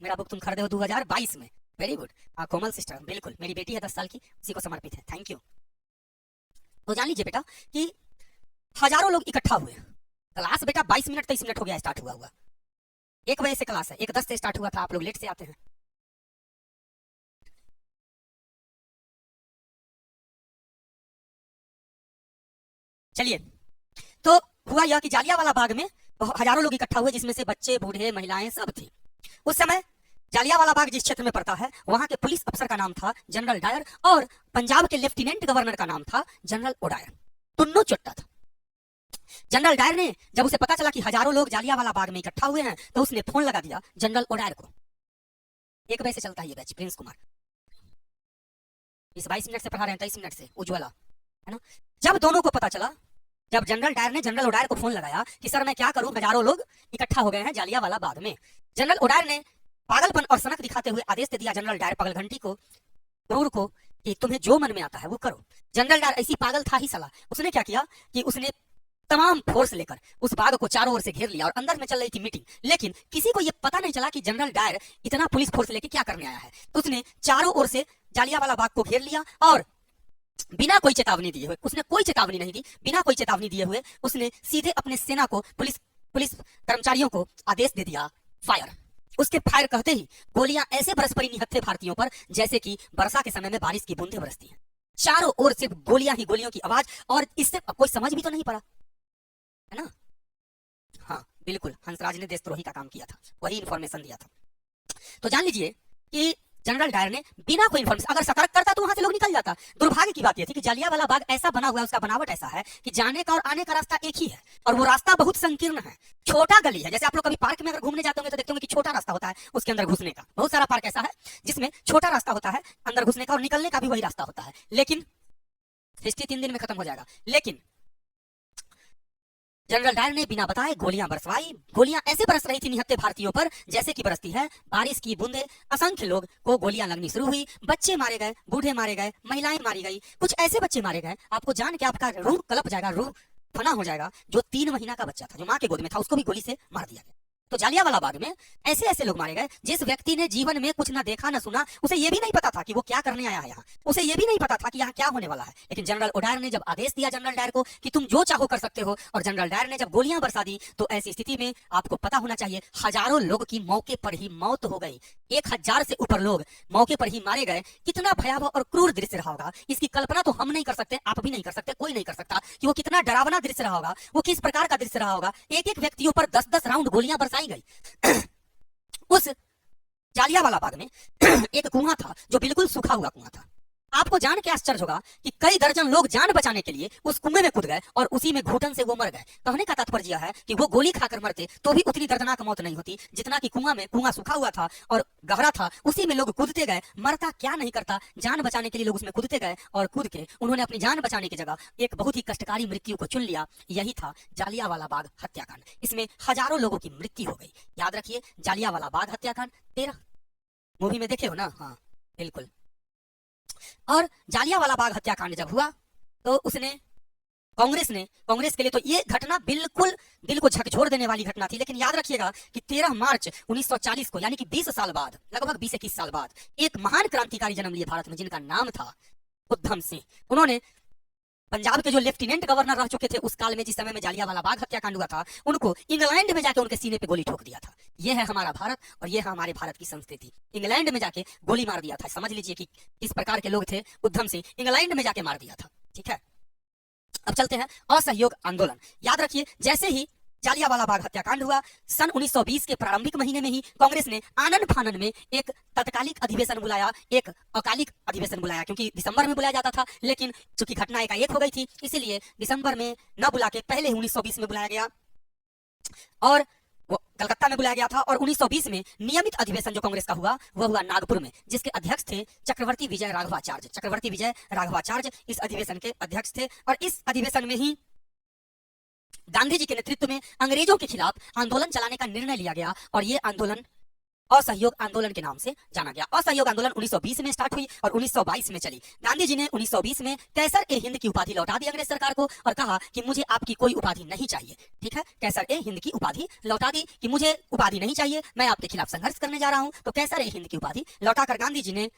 मेरा बुक तुम खरीदे हो 2022 में, वेरी गुड। कोमल सिस्टर, बिल्कुल मेरी बेटी है 10 साल की, उसी को समर्पित है, थैंक यू। तो जान लीजिए बेटा कि हजारों लोग इकट्ठा हुए, क्लास बेटा 22 मिनट 23 मिनट हो गया स्टार्ट हुआ 1 बजे से क्लास है, 1:10 से स्टार्ट हुआ था, आप लोग लेट से आते हैं। चलिए, तो हुआ यह कि जालियांवाला बाग में हजारों लोग इकट्ठा हुए, जिसमें से बच्चे बूढ़े महिलाएं सब थी। उस समय जालियांवाला बाग जिस क्षेत्र में पड़ता है, वहां के पुलिस अफसर का नाम था जनरल डायर, और पंजाब के लेफ्टिनेंट गवर्नर का नाम था जनरल ओडायर, दोनों चुट्टा था। जनरल डायर ने जब उसे पता चला कि हजारों लोग जालियांवाला बाग में इकट्ठा हुए हैं, तो उसने फोन लगा दिया जनरल ओडायर को। 1 बजे से चलता है ये बैच, प्रिंस कुमार इस 22 मिनट से पढ़ा रहे हैं, 23 मिनट से उज्ज्वला, है ना। जब दोनों को पता चला, जब जनरल डायर ने जनरल ओडायर को फोन लगाया कि सर मैं क्या करूं, हजारों लोग इकट्ठा हो गए हैं जालियांवाला बाग में, जनरल ओडायर ने पागलपन और सनक दिखाते हुए आदेश दे दिया जनरल डायर पागलघंटी को, क्रूर को, कि तुम्हें जो मन में आता है वो करो। जनरल डायर ऐसी पागल था ही साला, उसने क्या किया कि उसने तमाम फोर्स लेकर उस बाग को चारों ओर से घेर लिया, और अंदर में चल रही थी मीटिंग, लेकिन किसी को यह पता नहीं चला कि जनरल डायर इतना पुलिस फोर्स लेके क्या करने आया है। तो उसने चारों ओर से जालियांवाला बाग को घेर लिया, और बिना कोई चेतावनी दिए हुए, उसने कोई चेतावनी नहीं दी, बिना कोई चेतावनी दिए हुए उसने सीधे अपने सेना को, पुलिस कर्मचारियों को आदेश दे दिया फायर। उसके फायर कहते ही गोलियां ऐसे बरस पड़ी निहत्थे भारतीयों पर, जैसे कि वर्षा के समय में बारिश की बूंदें बरसती हैं। चारों ओर सिर्फ गोलियां ही गोलियों की आवाज, और इससे कोई समझ भी तो नहीं पड़ा, है ना। हाँ बिल्कुल, हंसराज ने देशद्रोही का काम किया था, वही इंफॉर्मेशन दिया था। तो जान लीजिए कि जनरल डायर ने बिना कोई इन्फॉर्मेशन, अगर सतर्क करता तो वहां से लोग निकल जाता। दुर्भाग्य की बात यह थी कि जालियांवाला बाग ऐसा बना हुआ है, उसका बनावट ऐसा है कि जाने का और आने का रास्ता एक ही है, और वो रास्ता बहुत संकीर्ण है, छोटा गली है। जैसे आप लोग कभी पार्क में अगर घूमने जाते होंगे तो देखते होंगे कि छोटा रास्ता होता है उसके अंदर घुसने का, बहुत सारा पार्क ऐसा है जिसमें छोटा रास्ता होता है अंदर घुसने का, और निकलने का भी वही रास्ता होता है। लेकिन हिस्ट्री 3 दिन में खत्म हो जाएगा। लेकिन जनरल डायर ने बिना बताए गोलियां बरसवाई। गोलियां ऐसे बरस रही थी निहत्थे भारतीयों पर जैसे कि बरसती है बारिश की बूंदे। असंख्य लोग को गोलियां लगनी शुरू हुई, बच्चे मारे गए, बूढ़े मारे गए, महिलाएं मारी गई। कुछ ऐसे बच्चे मारे गए, आपको जान के आपका रूह कलप जाएगा, रूह फना हो जाएगा। जो 3 महीना का बच्चा था, जो माँ के गोद में था, उसको भी गोली से मार दिया गया। तो जालियांवाला बाग में ऐसे ऐसे लोग मारे गए जिस व्यक्ति ने जीवन में कुछ ना देखा ना सुना, उसे ये भी नहीं पता था कि वो क्या करने आया है यहाँ, उसे ये भी नहीं पता था कि यहाँ क्या होने वाला है। लेकिन जनरल ओडायर ने जब आदेश दिया जनरल डायर को कि तुम जो चाहो कर सकते हो, और जनरल डायर ने जब गोलियां बरसा दी, तो ऐसी स्थिति में आपको पता होना चाहिए हजारों लोग की मौके पर ही मौत हो गई। 1000 से ऊपर लोग मौके पर ही मारे गए। कितना भयावह और क्रूर दृश्य रहा होगा, इसकी कल्पना तो हम नहीं कर सकते, आप भी नहीं कर सकते, कोई नहीं कर सकता कि वो कितना डरावना दृश्य रहा होगा, वो किस प्रकार का दृश्य रहा होगा। एक एक व्यक्तियों पर 10-10 राउंड गोलियां बरसाई गई। उस जालियांवाला बाग में एक कुआं था जो बिल्कुल सूखा हुआ कुआं था। आपको जान के आश्चर्य होगा कि कई दर्जन लोग जान बचाने के लिए उस कुएं में कूद गए और उसी में घुटन से वो मर गए। कहने का तात्पर्य यह है कि वो गोली खाकर मरते तो भी उतनी दर्दनाक मौत नहीं होती जितना कि कुआं सूखा हुआ था और गहरा था, उसी में लोग कूदते गए। मरता क्या नहीं करता, जान बचाने के लिए लोग उसमें कूदते गए, और कूद के उन्होंने अपनी जान बचाने की जगह एक बहुत ही कष्टकारी मृत्यु को चुन लिया। यही था जालियांवाला बाग हत्याकांड। इसमें हजारों लोगों की मृत्यु हो गई। याद रखिए, जालियांवाला बाग हत्याकांड 13 मूवी में देखे हो ना। हाँ बिल्कुल। और जालियांवाला बाग हत्याकांड जब हुआ तो कांग्रेस के लिए तो ये घटना बिल्कुल दिल को झकझोर देने वाली घटना थी। लेकिन याद रखिएगा कि 13 मार्च 1940 को, यानी कि 20 साल बाद, लगभग 20-21 साल बाद, एक महान क्रांतिकारी जन्म लिए भारत में जिनका नाम था उधम सिंह। उन्होंने पंजाब के जो लेफ्टिनेंट गवर्नर रह चुके थे उस काल में, जिस समय में जालियांवाला बाग हत्याकांड हुआ था, उनको इंग्लैंड में जाके उनके सीने पे गोली ठोक दिया था। यह है हमारा भारत और यह है हमारे भारत की संस्कृति। इंग्लैंड में जाके गोली मार दिया था। समझ लीजिए कि किस प्रकार के लोग थे उधम सिंह, इंग्लैंड में जाके मार दिया था। ठीक है, अब चलते हैं असहयोग आंदोलन। याद रखिए, जैसे ही जालियांवाला बाग हत्याकांड हुआ, सन 1920 के प्रारंभिक महीने में ही कांग्रेस ने आनन फानन में एक तत्कालिक अधिवेशन बुलाया, एक अकालिक अधिवेशन बुलाया, क्योंकि दिसंबर में बुलाया जाता था। लेकिन चूंकि घटना एकाएक हो गई थी, इसीलिए दिसंबर में न बुला के पहले 1920 में बुलाया गया। और वो कलकत्ता में बुलाया गया था और 1920 में नियमित अधिवेशन जो कांग्रेस का हुआ वह हुआ नागपुर में, जिसके अध्यक्ष थे चक्रवर्ती विजय राघवाचार्य। चक्रवर्ती विजय राघवाचार्य इस अधिवेशन के अध्यक्ष थे और इस अधिवेशन में ही गांधी जी के नेतृत्व में अंग्रेजों के खिलाफ आंदोलन चलाने का निर्णय लिया गया और यह आंदोलन असहयोग आंदोलन के नाम से जाना गया। असहयोग आंदोलन 1920 में स्टार्ट हुई और 1922 में चली। गांधी जी ने 1920 में कैसर ए हिंद की उपाधि लौटा दी अंग्रेज सरकार को और कहा कि मुझे आपकी कोई उपाधि नहीं चाहिए। ठीक है, कैसर ए हिंद की उपाधि लौटा दी कि मुझे उपाधि नहीं चाहिए, मैं आपके खिलाफ संघर्ष करने जा रहा हूं। तो कैसर ए हिंद की उपाधि लौटाकर गांधी जी ने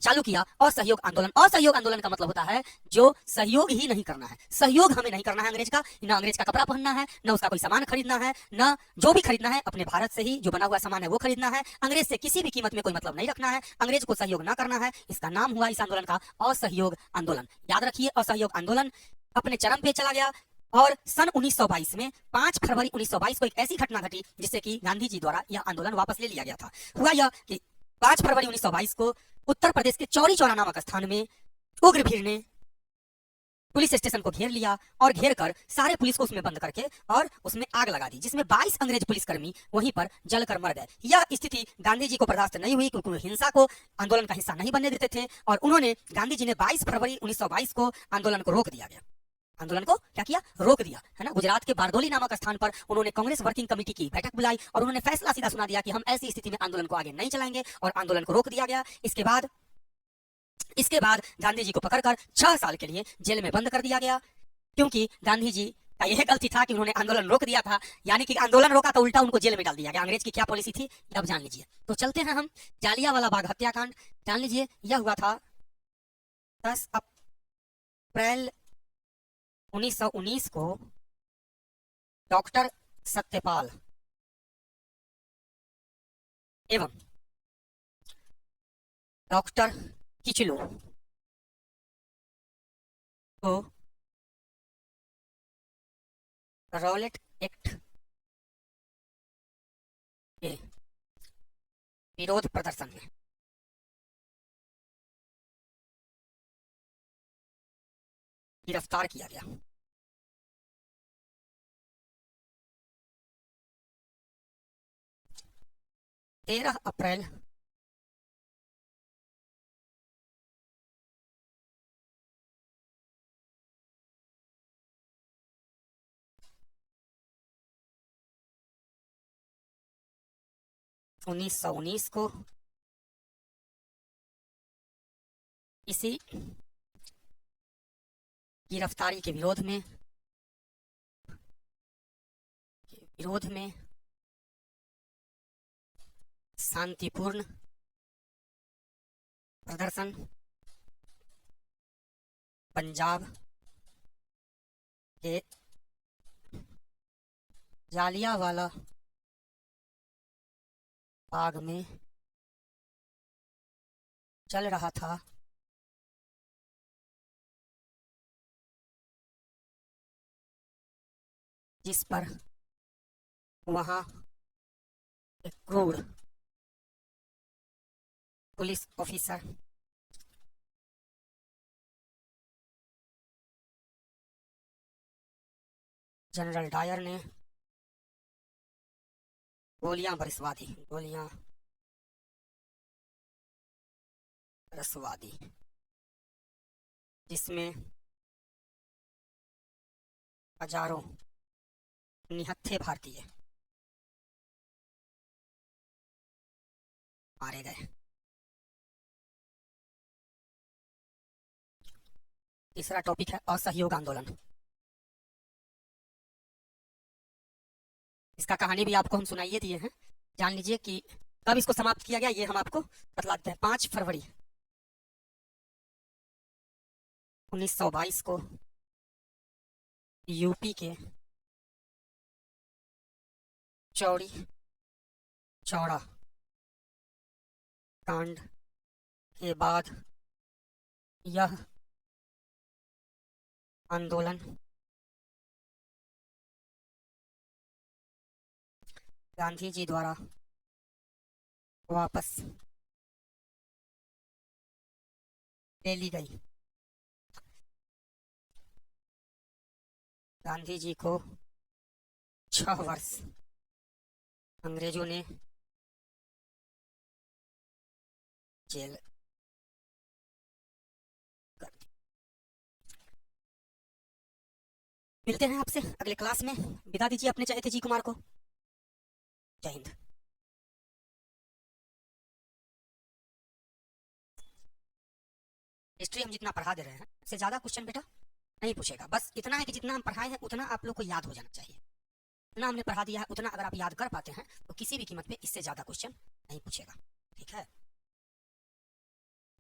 चालू किया असहयोग आंदोलन। असहयोग आंदोलन का मतलब होता है जो सहयोग ही नहीं करना है, सहयोग हमें नहीं करना है अंग्रेज का, न अंग्रेज का कपड़ा पहनना है, न उसका कोई सामान खरीदना है, न जो भी खरीदना है अपने भारत से ही जो बना हुआ सामान है वो खरीदना है। अंग्रेज से किसी भी कीमत में कोई मतलब नहीं रखना है, अंग्रेज को सहयोग न करना है। इसका नाम हुआ इस आंदोलन का असहयोग आंदोलन। याद रखिए, असहयोग आंदोलन अपने चरम पे चला गया और सन 1922 में 5 फरवरी 1922 को एक ऐसी घटना घटी जिससे कि गांधी जी द्वारा यह आंदोलन वापस ले लिया गया था। हुआ यह कि 5 फरवरी 1922 को उत्तर प्रदेश के चौरी चौरा नामक स्थान में उग्र भीड़ ने पुलिस स्टेशन को घेर लिया और घेर कर सारे पुलिस को उसमें बंद करके और उसमें आग लगा दी, जिसमें 22 अंग्रेज पुलिसकर्मी वहीं पर जलकर मर गए। यह स्थिति गांधी जी को बर्दाश्त नहीं हुई क्योंकि वो हिंसा को आंदोलन का हिस्सा नहीं बनने देते थे और उन्होंने गांधी जी ने 22 फरवरी 1922 को आंदोलन को रोक दिया गया। आंदोलन को क्या किया? रोक दिया, है ना। गुजरात के बारदोली नामक स्थान पर उन्होंने कांग्रेस वर्किंग कमेटी की बैठक बुलाई और उन्होंने फैसला सीधा सुना दिया कि हम ऐसी स्थिति में आंदोलन को आगे नहीं चलाएंगे और आंदोलन को रोक दिया गया। इसके बाद गांधी जी को पकड़कर 6 साल के लिए जेल में बंद कर दिया गया, क्योंकि गांधी जी का यह गलती था कि उन्होंने आंदोलन रोक दिया था, यानी कि आंदोलन रोका तो उल्टा उनको जेल में डाल दिया गया। अंग्रेज की क्या पॉलिसी थी अब जान लीजिए। तो चलते हैं हम जालियांवाला बाग हत्याकांड। जान लीजिए, यह हुआ था 10 अप्रैल 1919 को डॉक्टर सत्यपाल एवं डॉक्टर किचलू को रॉलेट एक्ट के विरोध प्रदर्शन में गिरफ्तार किया गया। तेरह अप्रैल 1919 को इसी गिरफ्तारी के विरोध में शांतिपूर्ण प्रदर्शन पंजाब के जालियांवाला बाग में चल रहा था, जिस पर वहां एक क्रूर पुलिस ऑफिसर जनरल डायर ने गोलियां बरसवा दी, जिसमें हजारों निहत्थे भारतीय मारे गए। तीसरा टॉपिक है असहयोग आंदोलन। इसका कहानी भी आपको हम सुनाइए दिए हैं, जान लीजिए कि कब इसको समाप्त किया गया, ये हम आपको बतला देते हैं। 5 फरवरी 1922 को यूपी के चौरी चौड़ा कांड के बाद यह आंदोलन गांधी जी द्वारा वापस ले ली गई। गांधी जी को 6 वर्ष अंग्रेजों ने जेल कर दी। मिलते हैं आपसे अगले क्लास में। विदा दीजिए अपने चहेते जी कुमार को। जय हिंद। हिस्ट्री हम जितना पढ़ा दे रहे हैं उससे ज्यादा क्वेश्चन बेटा नहीं पूछेगा। बस इतना है कि जितना हम पढ़ाए हैं उतना आप लोग को याद हो जाना चाहिए। इतना हमने पढ़ा दिया है उतना अगर आप याद कर पाते हैं तो किसी भी कीमत पे इससे ज्यादा क्वेश्चन नहीं पूछेगा। ठीक है।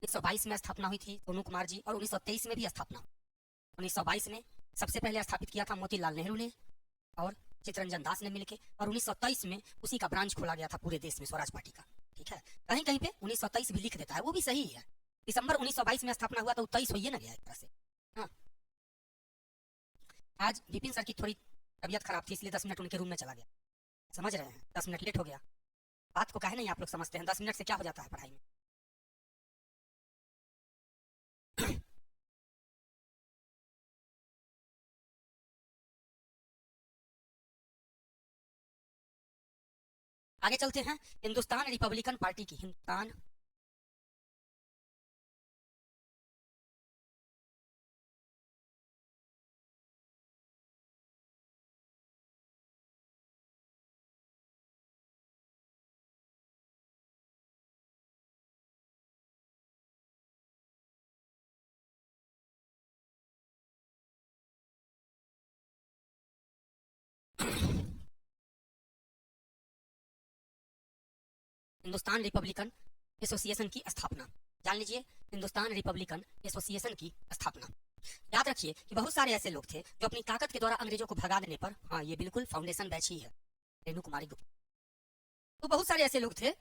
1922 में स्थापना हुई थी सोनू कुमार जी, और 1923 में भी स्थापना हुई। 1922 में सबसे पहले स्थापित किया था मोतीलाल नेहरू ने और चित्तरंजन दास ने मिलकर, और 1923 में उसी का ब्रांच खोला गया था पूरे देश में स्वराज पार्टी का। ठीक है। कहीं कहीं पे 1923 भी लिख देता है, वो भी सही है। दिसंबर 1922 में स्थापना हुआ तो 23 हो ना गया एक तरह से। हाँ। आज विपिन सर की थोड़ी तबीयत खराब थी इसलिए 10 मिनट उनके रूम में चला गया। समझ रहे हैं, 10 मिनट लेट हो गया। बात को कहे नहीं आप लोग समझते हैं, 10 मिनट से क्या हो जाता है पढ़ाई में। आगे चलते हैं। हिंदुस्तान रिपब्लिकन पार्टी की, हिंदुस्तान हिंदुस्तान रिपब्लिकन एसोसिएशन की स्थापना जान लीजिए। हिंदुस्तान रिपब्लिकन एसोसिएशन की स्थापना। याद रखिए कि बहुत सारे ऐसे लोग थे जो अपनी ताकत के द्वारा अंग्रेजों को भगा देने पर, हाँ ये बिल्कुल फाउंडेशन बैच ही है, रेणु कुमारी गुप्ता। तो बहुत सारे ऐसे लोग थे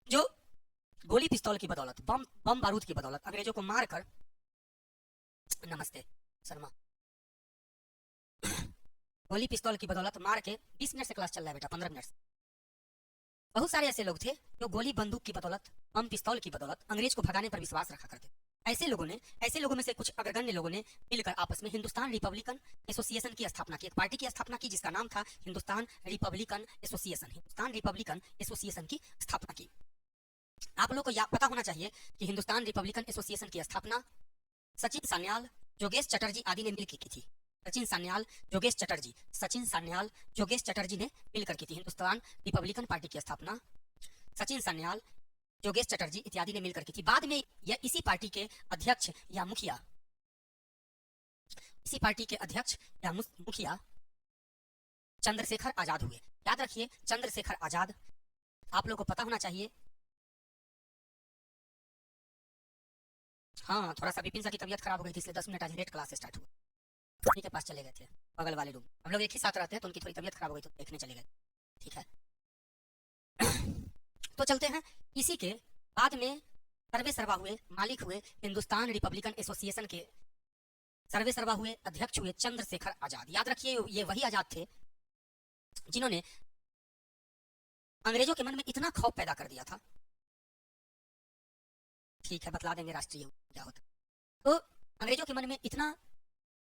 जो गोली पिस्तौल की बदौलत, बम बम बारूद की बदौलत अंग्रेजों को मारकर, नमस्ते शर्मा, गोली पिस्तौल की बदौलत मार के, 20 मिनट से क्लास चल रहा है बेटा, 15 मिनट से। बहुत सारे ऐसे लोग थे जो गोली बंदूक की बदौलत, बम पिस्तौल की बदौलत अंग्रेज को भगाने पर विश्वास रखा करते। ऐसे लोगों में से कुछ अग्रगण्य लोगों ने मिलकर आपस में हिंदुस्तान रिपब्लिकन एसोसिएशन की स्थापना की, एक पार्टी की स्थापना की जिसका नाम था Hindustan Republican association. Hindustan Republican association की स्थापना की। आप लोग को पता होना चाहिए कि हिंदुस्तान रिपब्लिकन एसोसिएशन की स्थापना सचिन सान्याल, योगेश चटर्जी आदि ने मिलकर की थी। सचिन सान्याल, योगेश चटर्जी, सचिन सान्याल, योगेश चटर्जी ने मिलकर की थी। हिंदुस्तान रिपब्लिकन पार्टी की स्थापना सचिन सान्याल, योगेश चटर्जी इत्यादि ने मिलकर की थी। बाद में यह इसी पार्टी के अध्यक्ष या मुखिया, इसी पार्टी के अध्यक्ष या मुखिया चंद्रशेखर आजाद हुए। याद रखिए चंद्रशेखर आजाद, आप लोग को पता होना चाहिए। हाँ थोड़ा सा विपिन सर की तबीयत खराब हो गई थी इसलिए 10 मिनट आज लेट क्लास स्टार्ट हुआ। उन्हीं के पास चले गए थे बगल वाले रूम, हम लोग एक ही साथ रहते हैं तो उनकी थोड़ी तबीयत खराब हो गई तो देखने चले गए। ठीक है। तो चलते हैं। इसी के बाद में सर्वे सर्वा हुए, मालिक हुए हिंदुस्तान रिपब्लिकन एसोसिएशन के, सर्वे सर्वा हुए, अध्यक्ष हुए चंद्रशेखर आजाद। याद रखिए ये वही आजाद थे जिन्होंने अंग्रेजों के मन में इतना खौफ पैदा कर दिया था। ठीक है बतला देंगे राष्ट्रीय क्या होता। तो अंग्रेजों के मन में इतना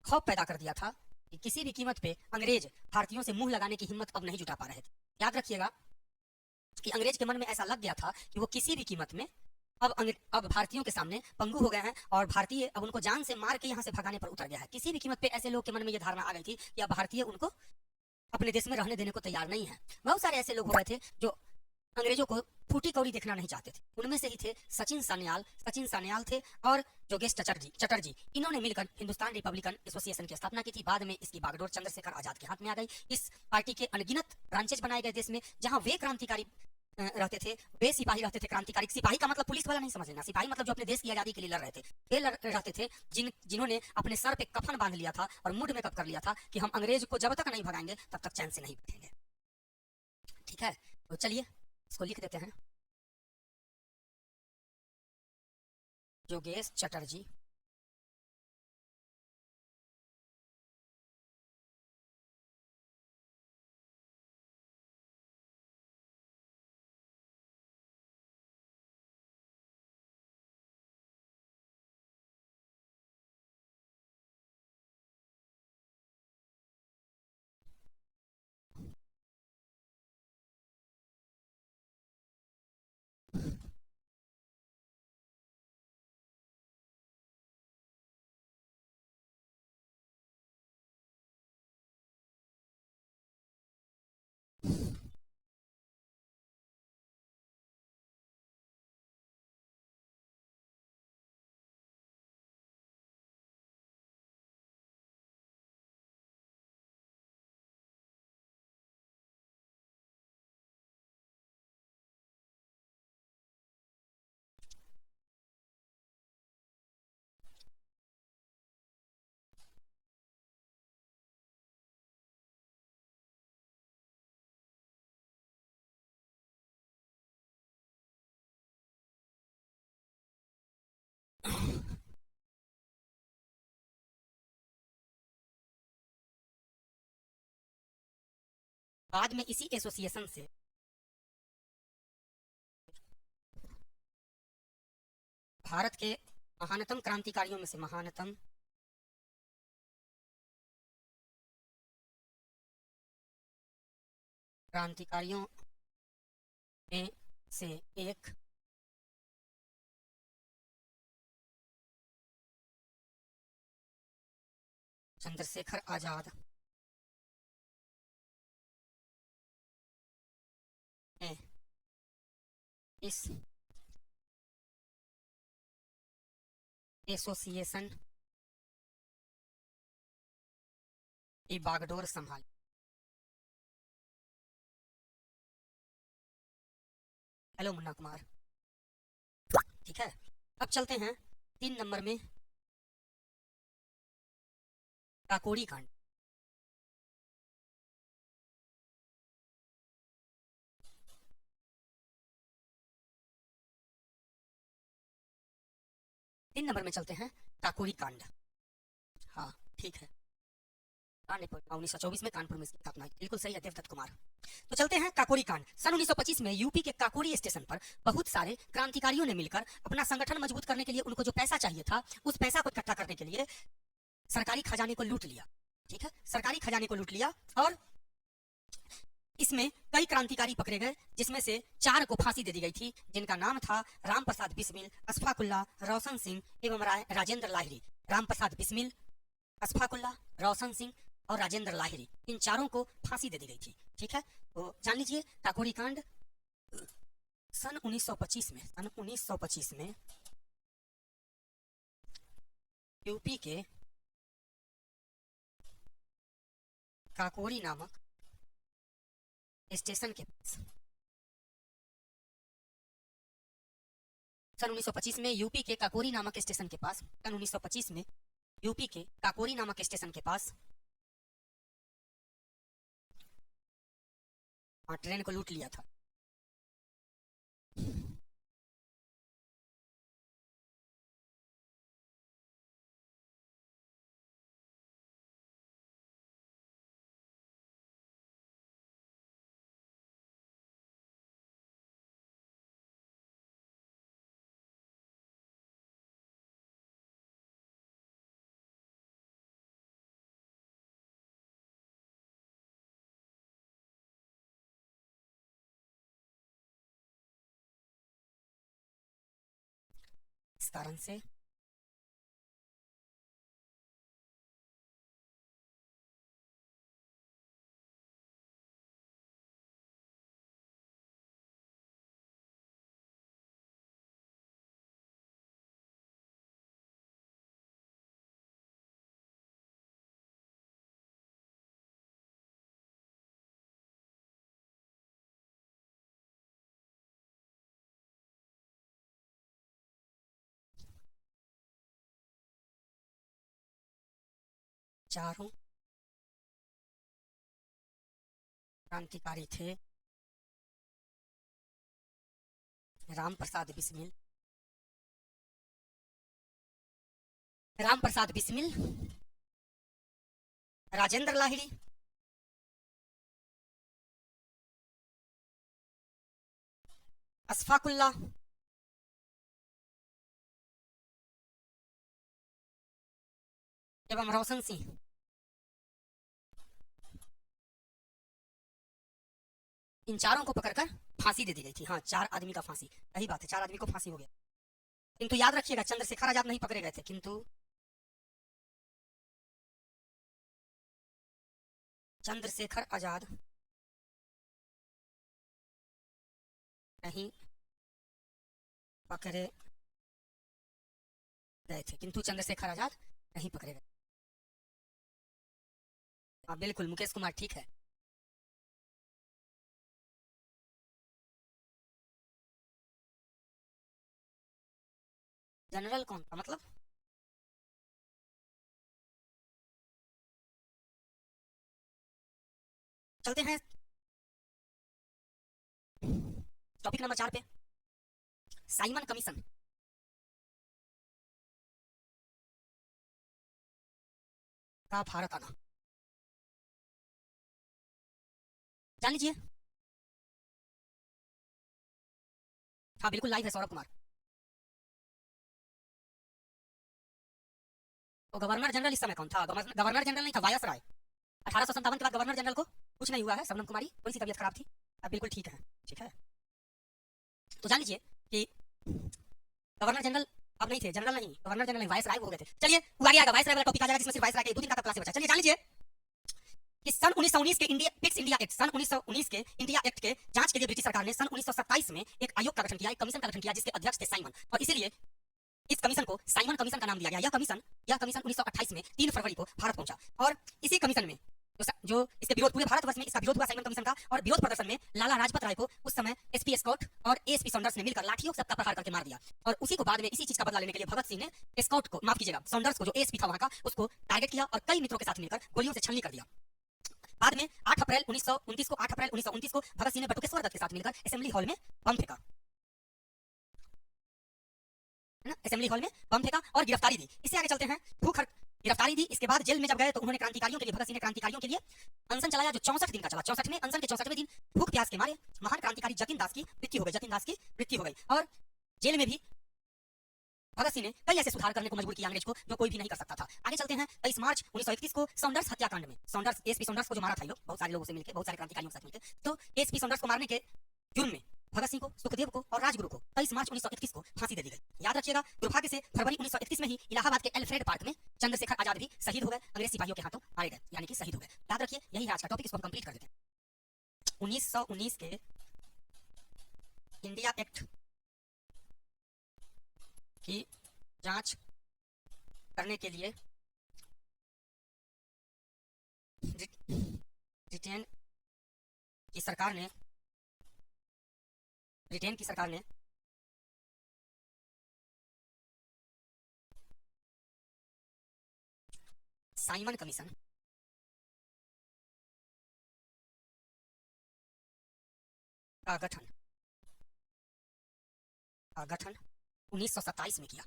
खौफ पैदा कर दिया था कि किसी भी कीमत पे अंग्रेज भारतीयों से मुंह लगाने की हिम्मत अब नहीं जुटा पा रहे थे। याद रखिएगा कि अंग्रेज के मन में ऐसा लग गया था कि वो किसी भी कीमत में अब भारतीयों के सामने पंगु हो गए हैं और भारतीय अब उनको जान से मार के यहाँ से भगाने पर उतर गया है। किसी भी कीमत पे ऐसे लोग के मन में ये धारणा आ गई थी कि अब भारतीय उनको अपने देश में रहने देने को तैयार नहीं है। बहुत सारे ऐसे लोग हो गए थे जो अंग्रेजों को फूटी कौड़ी देखना नहीं चाहते थे। उनमें से ही थे सचिन सान्याल थे और योगेश चटर्जी। इन्होंने मिलकर हिंदुस्तान रिपब्लिकन एसोसिएशन की स्थापना की थी। बाद में इसकी बागडोर चंद्रशेखर आजाद के हाथ में आ गई। इस पार्टी के अनगिनत ब्रांचेज बनाए गए देश में, जहां वे क्रांतिकारी रहते थे, वे सिपाही रहते थे। क्रांतिकारी, सिपाही का मतलब पुलिस वाला नहीं समझ लेना, सिपाही मतलब जो अपने देश की आजादी के लिए लड़ रहे थे। वे रहते थे जिन्होंने अपने सर पे कफन बांध लिया था और मूड मेकअप कर लिया था कि हम अंग्रेज को जब तक नहीं भगाएंगे तब तक चैन से नहीं बैठेंगे। ठीक है, तो चलिए इसको लिख देते हैं। योगेश चटर्जी, बाद में इसी एसोसिएशन से भारत के महानतम क्रांतिकारियों में से महानतम क्रांतिकारियों में से एक चंद्रशेखर आजाद ने इस एसोसिएशन की बागडोर संभाली। हेलो मुन्ना कुमार, ठीक है। अब चलते हैं 3 नंबर में, काकोरी कांड। तीन नंबर में चलते हैं काकोरी कांड। हाँ ठीक है, 1924 में कानपुर में इसकी स्थापना हुई, बिल्कुल सही है देवदत्त कुमार। तो चलते हैं काकोरी कांड। सन 1925 में यूपी के काकोरी स्टेशन पर बहुत सारे क्रांतिकारियों ने मिलकर अपना संगठन मजबूत करने के लिए उनको जो पैसा चाहिए था उस पैसा को इकट्ठा करने के लिए सरकारी खजाने को लूट लिया। ठीक है, सरकारी खजाने को लूट लिया और इसमें कई क्रांतिकारी पकड़े गए, जिसमें से 4 को फांसी दे दी गई थी, जिनका नाम था राम प्रसाद बिस्मिल, अशफाकुल्ला, रोशन सिंह एवं राजेंद्र लाहिड़ी। राम प्रसाद बिस्मिल, अशफाकुल्ला, रोशन सिंह और राजेंद्र लाहिड़ी, इन 4 को फांसी दे दी गई थी। ठीक है, तो जान लीजिए काकोरी कांड सन 1925 में यूपी के काकोरी नामक स्टेशन के पास, सन 1925 में यूपी के काकोरी नामक स्टेशन के पास, सन 1925 में यूपी के काकोरी नामक स्टेशन के पास ट्रेन को लूट लिया था। इस कारण से चारों क्रांतिकारी थे राम प्रसाद बिस्मिल, राजेंद्र लाहिड़ी, अशफाकुल्ला एवं रोशन सिंह। इन 4 को पकड़कर फांसी दे दी गई थी। हाँ, 4 आदमी का फांसी, सही बात है, 4 आदमी को फांसी हो गया। किंतु याद रखिएगा चंद्रशेखर आजाद नहीं पकड़े गए थे, किंतु चंद्रशेखर आजाद नहीं पकड़े गए थे, किंतु चंद्रशेखर आजाद नहीं पकड़े गए। हाँ बिल्कुल, मुकेश कुमार ठीक है। जनरल कौन था मतलब? चलते हैं टॉपिक नंबर 4 पे, साइमन कमीशन। का भारत आना। जान लीजिए। हाँ बिल्कुल लाइव है सौरभ कुमार। तो गवर्नर जनरल इस समय कौन था? गवर्नर जनरल नहीं था, वायस राय। 1857 के बाद गवर्नर जनरल को कुछ नहीं हुआ है। शबनम कुमारी थोड़ी सी तबीयत खराब थी, अब बिल्कुल ठीक है। ठीक है, तो जान लीजिए कि गवर्नर जनरल अब नहीं थे, जनरल नहीं, गवर्नर जनरल नहीं, वायस राय हो गए थे। चलिए वो आगे आएगा, वायस राय वाला टॉपिक आ जाएगा, जिसमें सिर्फ वायस राय के 2-3 का क्लास बचा। चलिए जान लीजिए कि सन 1919 के इंडिया फिक्स इंडिया एक्ट, सन 1919 के इंडिया एक्ट के जांच के लिए ब्रिटिश सरकार ने सन 1927 में एक आयोग का गठन किया, एक कमीशन का गठन किया, जिसके अध्यक्ष थे साइमन। और इसीलिए इस कमीशन को साइमन कमीशन का नाम दिया गया। यह कमीशन 1928 में 3 फरवरी को भारत पहुंचा। और इसी कमीशन में जो इसके विरोध, पूरे भारतवर्ष में इसका विरोध हुआ साइमन कमीशन का। और विरोध प्रदर्शन में लाला राजपत राय को उस समय एसपी स्कॉट और एएसपी सॉन्डर्स ने मिलकर लाठियों से प्रहार करके मार दिया। और उसी को बाद में इसी चीज का बदला लेने के लिए भगत सिंह ने स्कॉट को, माफ कीजिएगा, सॉन्डर्स को, जो एएसपी था वहां का, उसको टारगेट किया और कई मित्रों के साथ मिलकर गोलियों से छलनी कर दिया। बाद में 8 अप्रैल 1929 को भगत सिंह ने बटुकेश्वर दत्त के साथ मिलकर असेंबली हॉल में बम फेंका, है ना, असेंबली हॉल में बम फेंका और गिरफ्तारी दी। इससे आगे चलते हैं, भूख गिरफ्तारी दी। इसके बाद जेल में जब गए तो उन्होंने क्रांतिकारियों के लिए, भगत सिंह ने क्रांतिकारियों के लिए अनशन चलाया, जो 64 दिन का चला। 64वें अनशन के 64वें दिन भूख प्यास के मारे महान क्रांतिकारी जतिन दास की मृत्यु हो गई, जतिन दास की मृत्यु हो गई। और जेल में भी भगत सिंह ने कई ऐसे सुधार करने को मजबूर किया अंग्रेज को, जो कोई भी नहीं कर सकता था। आगे चलते हैं, 23 मार्च 1931 को सॉन्डर्स हत्याकांड में, सॉन्डर्स, एएसपी सॉन्डर्स को जो मारा था लोग, बहुत सारे लोगों से मिलकर, बहुत सारे क्रांतिकारियों के साथ मिलकर, तो एएसपी सॉन्डर्स को मारने के जुर्म में भगत सिंह को, सुखदेव को और राजगुरु को 23 मार्च 1931 को फांसी दे दी गई। याद रखिएगा, दुर्भाग्य से फरवरी 1931 में ही इलाहाबाद के एल्फ्रेड पार्क में चंद्रशेखर आजाद भी शहीद हो गए, अंग्रेज सिपाहियों के हाथों मारे गए, यानी कि शहीद हो गए। याद रखिए, यही आज का टॉपिक, इसको हम कंप्लीट कर देते हैं। 1919 के इंडिया एक्ट की जांच करने के लिए ब्रिटेन की सरकार ने साइमन कमीशन का गठन 1927 में किया।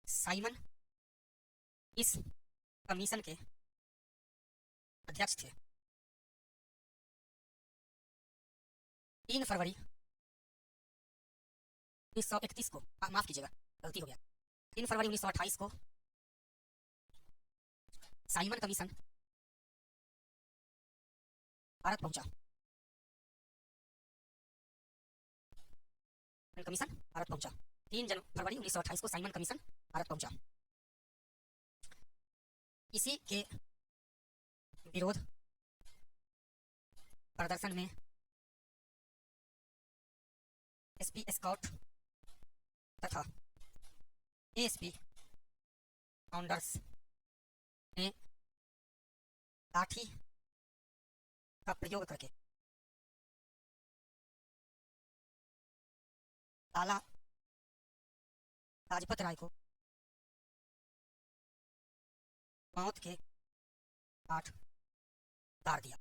साइमन इस कमीशन के अध्यक्ष थे। 3 फरवरी 1931 को, माफ कीजिएगा गलती हो गया, 3 फरवरी 1928 को साइमन कमीशन भारत पहुंचा। कमीशन भारत पहुंचा 3 फरवरी 1928 को साइमन कमीशन भारत पहुंचा। इसी के विरोध प्रदर्शन में एसपी स्कॉट तथा एएसपी सॉन्डर्स ने लाठी का प्रयोग करके लाला लाजपत राय को मौत के घाट उतार दिया।